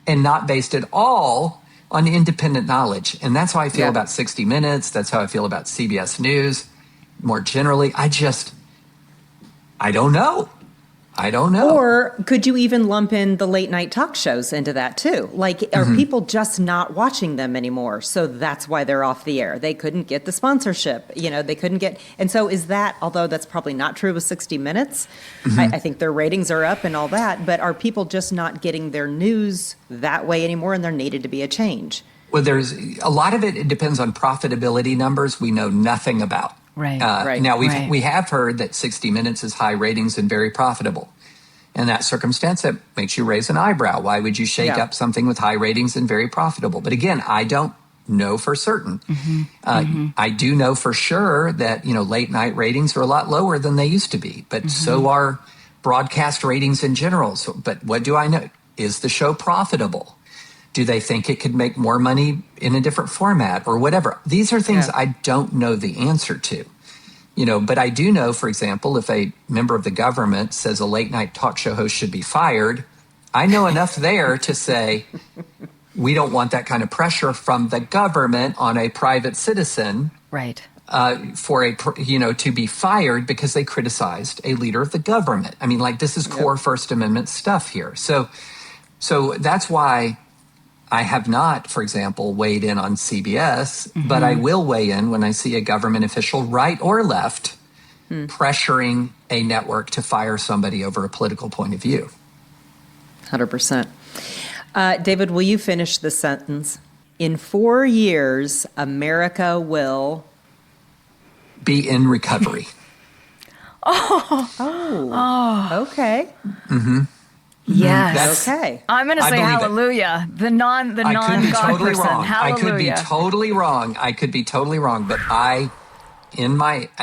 and not based at all on independent knowledge. And that's how I feel about 60 Minutes. That's how I feel about CBS News. More generally, I don't know. I don't know. Or could you even lump in the late night talk shows into that too? Like, are people just not watching them anymore? So that's why they're off the air. They couldn't get the sponsorship. They couldn't get. And so is that, although that's probably not true with 60 Minutes, I think their ratings are up and all that, but are people just not getting their news that way anymore, and there needed to be a change? Well, there's a lot of it depends on profitability numbers we know nothing about. Right. Now, we have heard that 60 Minutes is high ratings and very profitable. In that circumstance, that makes you raise an eyebrow. Why would you shake up something with high ratings and very profitable? But again, I don't know for certain. I do know for sure that, late night ratings are a lot lower than they used to be, but so are broadcast ratings in general. So, but what do I know? Is the show profitable? Do they think it could make more money in a different format or whatever? These are things I don't know the answer to. But I do know, for example, if a member of the government says a late night talk show host should be fired, I know enough there to say we don't want that kind of pressure from the government on a private citizen. Right. To be fired because they criticized a leader of the government. I mean, this is core First Amendment stuff here. So that's why I have not, for example, weighed in on CBS, but I will weigh in when I see a government official, right or left, pressuring a network to fire somebody over a political point of view. 100%. David, will you finish the sentence? In 4 years, America will be in recovery. Okay. Yes. Okay. I'm going to say hallelujah. The non-God totally person. Wrong. Hallelujah. I could be totally wrong. But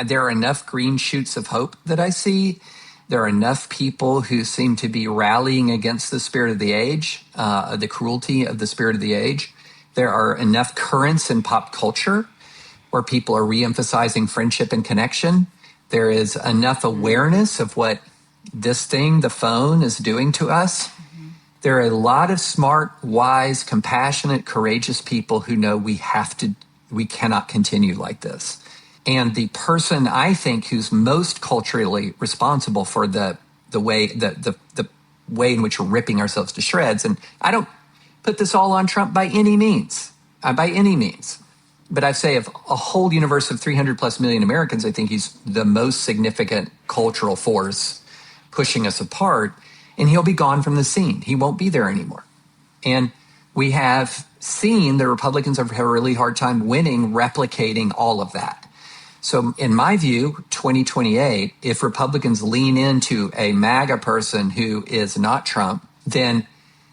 there are enough green shoots of hope that I see. There are enough people who seem to be rallying against the spirit of the age, the cruelty of the spirit of the age. There are enough currents in pop culture where people are reemphasizing friendship and connection. There is enough awareness of what this thing, the phone, is doing to us. There are a lot of smart, wise, compassionate, courageous people who know we cannot continue like this. And the person I think who's most culturally responsible for the way in which we're ripping ourselves to shreds, and I don't put this all on Trump by any means, but I say of a whole universe of 300 plus million Americans, I think he's the most significant cultural force pushing us apart, and he'll be gone from the scene. He won't be there anymore. And we have seen the Republicans have a really hard time replicating all of that. So in my view, 2028, if Republicans lean into a MAGA person who is not Trump, then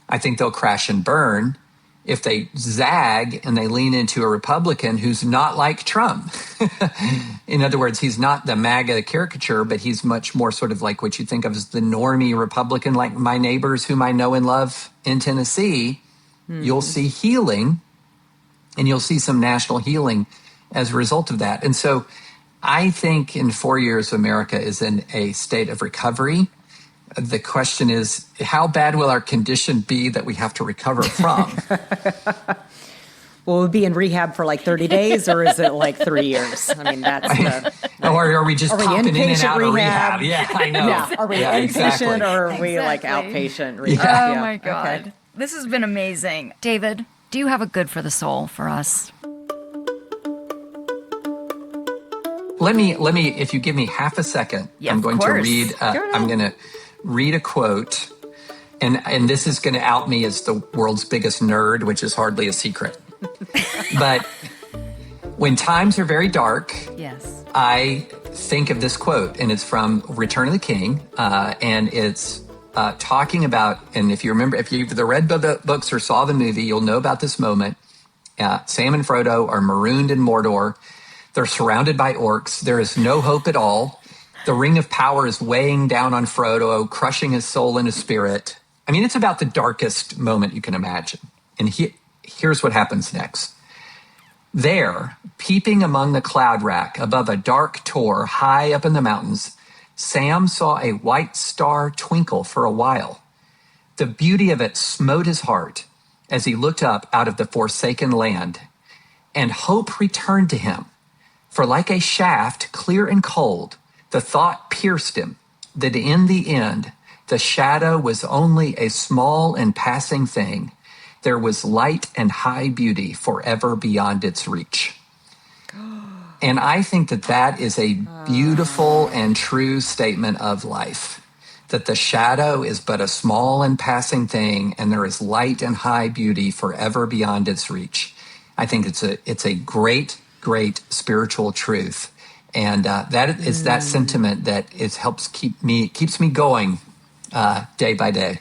I think they'll crash and burn. If they zag and they lean into a Republican who's not like Trump, in other words, he's not the MAGA caricature, but he's much more sort of like what you think of as the normie Republican, like my neighbors whom I know and love in Tennessee, you'll see healing, and you'll see some national healing as a result of that. And so I think in 4 years, America is in a state of recovery. The question is, how bad will our condition be that we have to recover from? Will we be in rehab for like 30 days, or is it like 3 years? I mean, that's the Or are we just popping in and inpatient out of rehab? rehab? Yeah, I know. Yeah. Are we inpatient exactly. or are we like Exactly. outpatient rehab? Oh Yeah. my God. Okay. This has been amazing. David, do you have a good for the soul for us? Let me, if you give me half a second, Yeah, I'm of going to course. read, Go ahead. I'm going to read a quote, and this is going to out me as the world's biggest nerd, which is hardly a secret. But when times are very dark, Yes. I think of this quote, and it's from Return of the King, and it's talking about, and if you remember, if you've read the books or saw the movie, you'll know about this moment. Sam and Frodo are marooned in Mordor. They're surrounded by orcs. There is no hope at all. The ring of power is weighing down on Frodo, crushing his soul and his spirit. I mean, it's about the darkest moment you can imagine. And here's what happens next. There, peeping among the cloud rack above a dark tor high up in the mountains, Sam saw a white star twinkle for a while. The beauty of it smote his heart as he looked up out of the forsaken land, and hope returned to him. For like a shaft, clear and cold, the thought pierced him that in the end, the shadow was only a small and passing thing. There was light and high beauty forever beyond its reach. And I think that is a beautiful and true statement of life, that the shadow is but a small and passing thing, and there is light and high beauty forever beyond its reach. I think it's a great spiritual truth, and that is that sentiment that keeps me going day by day.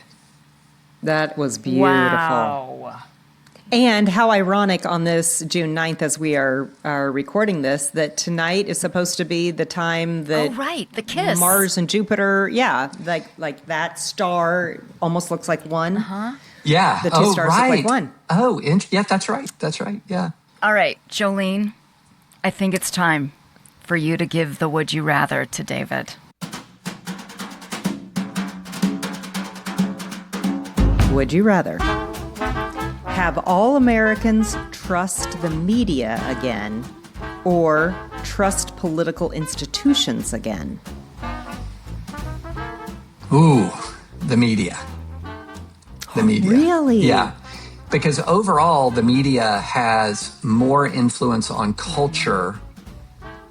That was beautiful. Wow. And how ironic on this June 9th, as we are recording this, that tonight is supposed to be the time that Oh, right. The kiss. Mars and Jupiter, like that star almost looks like one. Yeah. The two stars look like one. Oh, yeah, that's right. That's right. Yeah. All right, Jolene, I think it's time for you to give the would you rather to David. Would you rather have all Americans trust the media again or trust political institutions again? Ooh, the media. The media. Really? Yeah. Because overall, the media has more influence on culture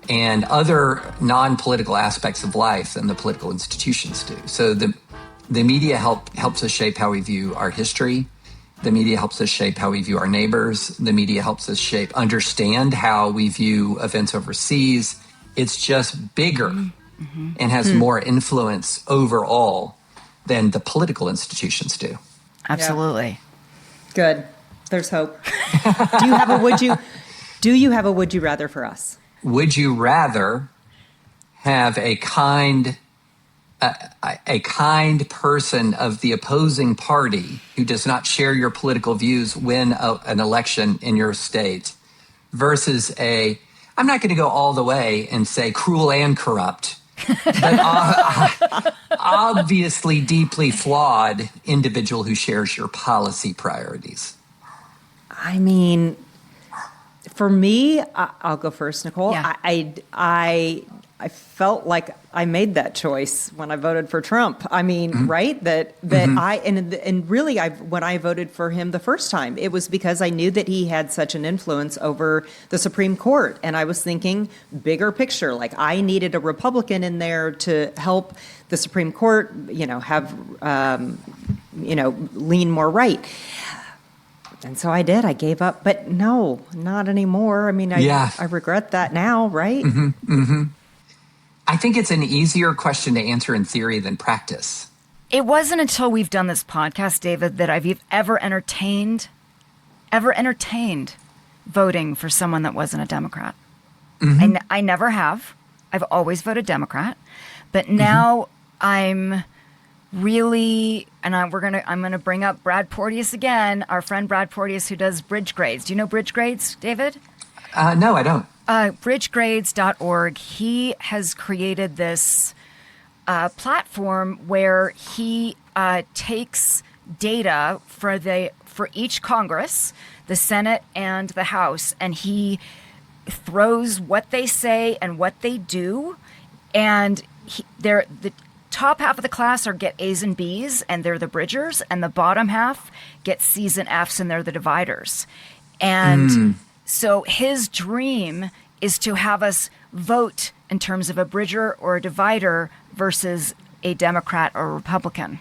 and other non-political aspects of life than the political institutions do. So the media helps us shape how we view our history. The media helps us shape how we view our neighbors. The media helps us understand how we view events overseas. It's just bigger and has more influence overall than the political institutions do. Absolutely. Good. There's hope. Do you have a would you rather for us? Would you rather have a kind person of the opposing party who does not share your political views win an election in your state versus I'm not going to go all the way and say cruel and corrupt, but obviously deeply flawed individual who shares your policy priorities? I mean, for me, I'll go first, Nicole. Yeah. I felt like I made that choice when I voted for Trump. I mean, right? That really, when I voted for him the first time, it was because I knew that he had such an influence over the Supreme Court, and I was thinking bigger picture. Like I needed a Republican in there to help the Supreme Court, have, lean more right. And so I did. I gave up, but no, not anymore. I mean, I regret that now, right? I think it's an easier question to answer in theory than practice. It wasn't until we've done this podcast, David, that I've ever entertained voting for someone that wasn't a Democrat. I never have. I've always voted Democrat. But now I'm really, and I'm going to bring up Brad Porteous again, our friend Brad Porteous, who does bridge grades. Do you know bridge grades, David? No, I don't. Bridgegrades.org. He has created this platform where he takes data for each Congress, the Senate and the House, and he throws what they say and what they do, and the top half of the class get A's and B's, and they're the bridgers, and the bottom half get C's and F's, and they're the dividers. And so his dream is to have us vote in terms of a bridger or a divider versus a Democrat or a Republican.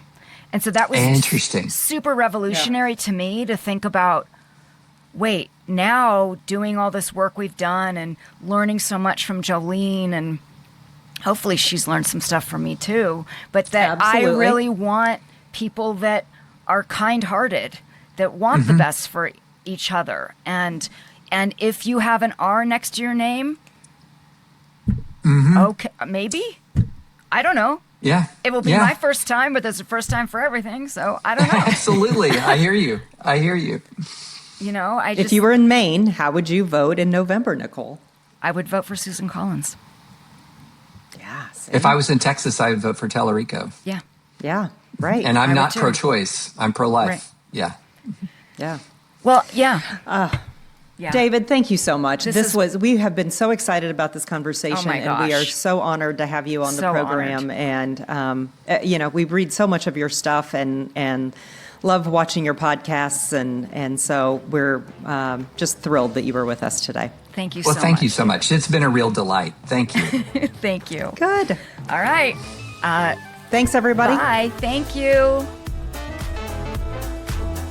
And so that was interesting, super revolutionary to me to think about, wait, now doing all this work we've done and learning so much from Jolene, and hopefully she's learned some stuff from me too, but that Absolutely. I really want people that are kind-hearted, that want the best for each other. And if you have an R next to your name, okay, maybe, I don't know. Yeah. It will be my first time, but there's a first time for everything, so I don't know. Absolutely. I hear you. You know, if you were in Maine, how would you vote in November, Nicole? I would vote for Susan Collins. Yeah. If I was in Texas, I would vote for Tellerico. Yeah. Yeah, right. And I'm not too. pro-choice. I'm pro-life. Right. Yeah. Yeah. Well, yeah. Yeah. David, thank you so much. We have been so excited about this conversation, Oh my and we are gosh. so honored to have you on the So program. honored. And we read so much of your stuff and love watching your podcasts, and so we're just thrilled that you were with us today. Thank you so much. Well, thank you so much. It's been a real delight. Thank you. Thank you. Good. All right. Thanks, everybody. Bye. Thank you.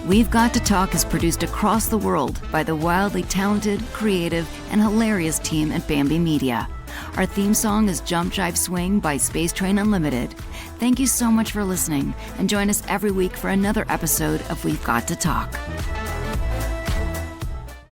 We've Got to Talk is produced across the world by the wildly talented, creative, and hilarious team at Bambi Media. Our theme song is Jump Jive Swing by Space Train Unlimited. Thank you so much for listening, and join us every week for another episode of We've Got to Talk.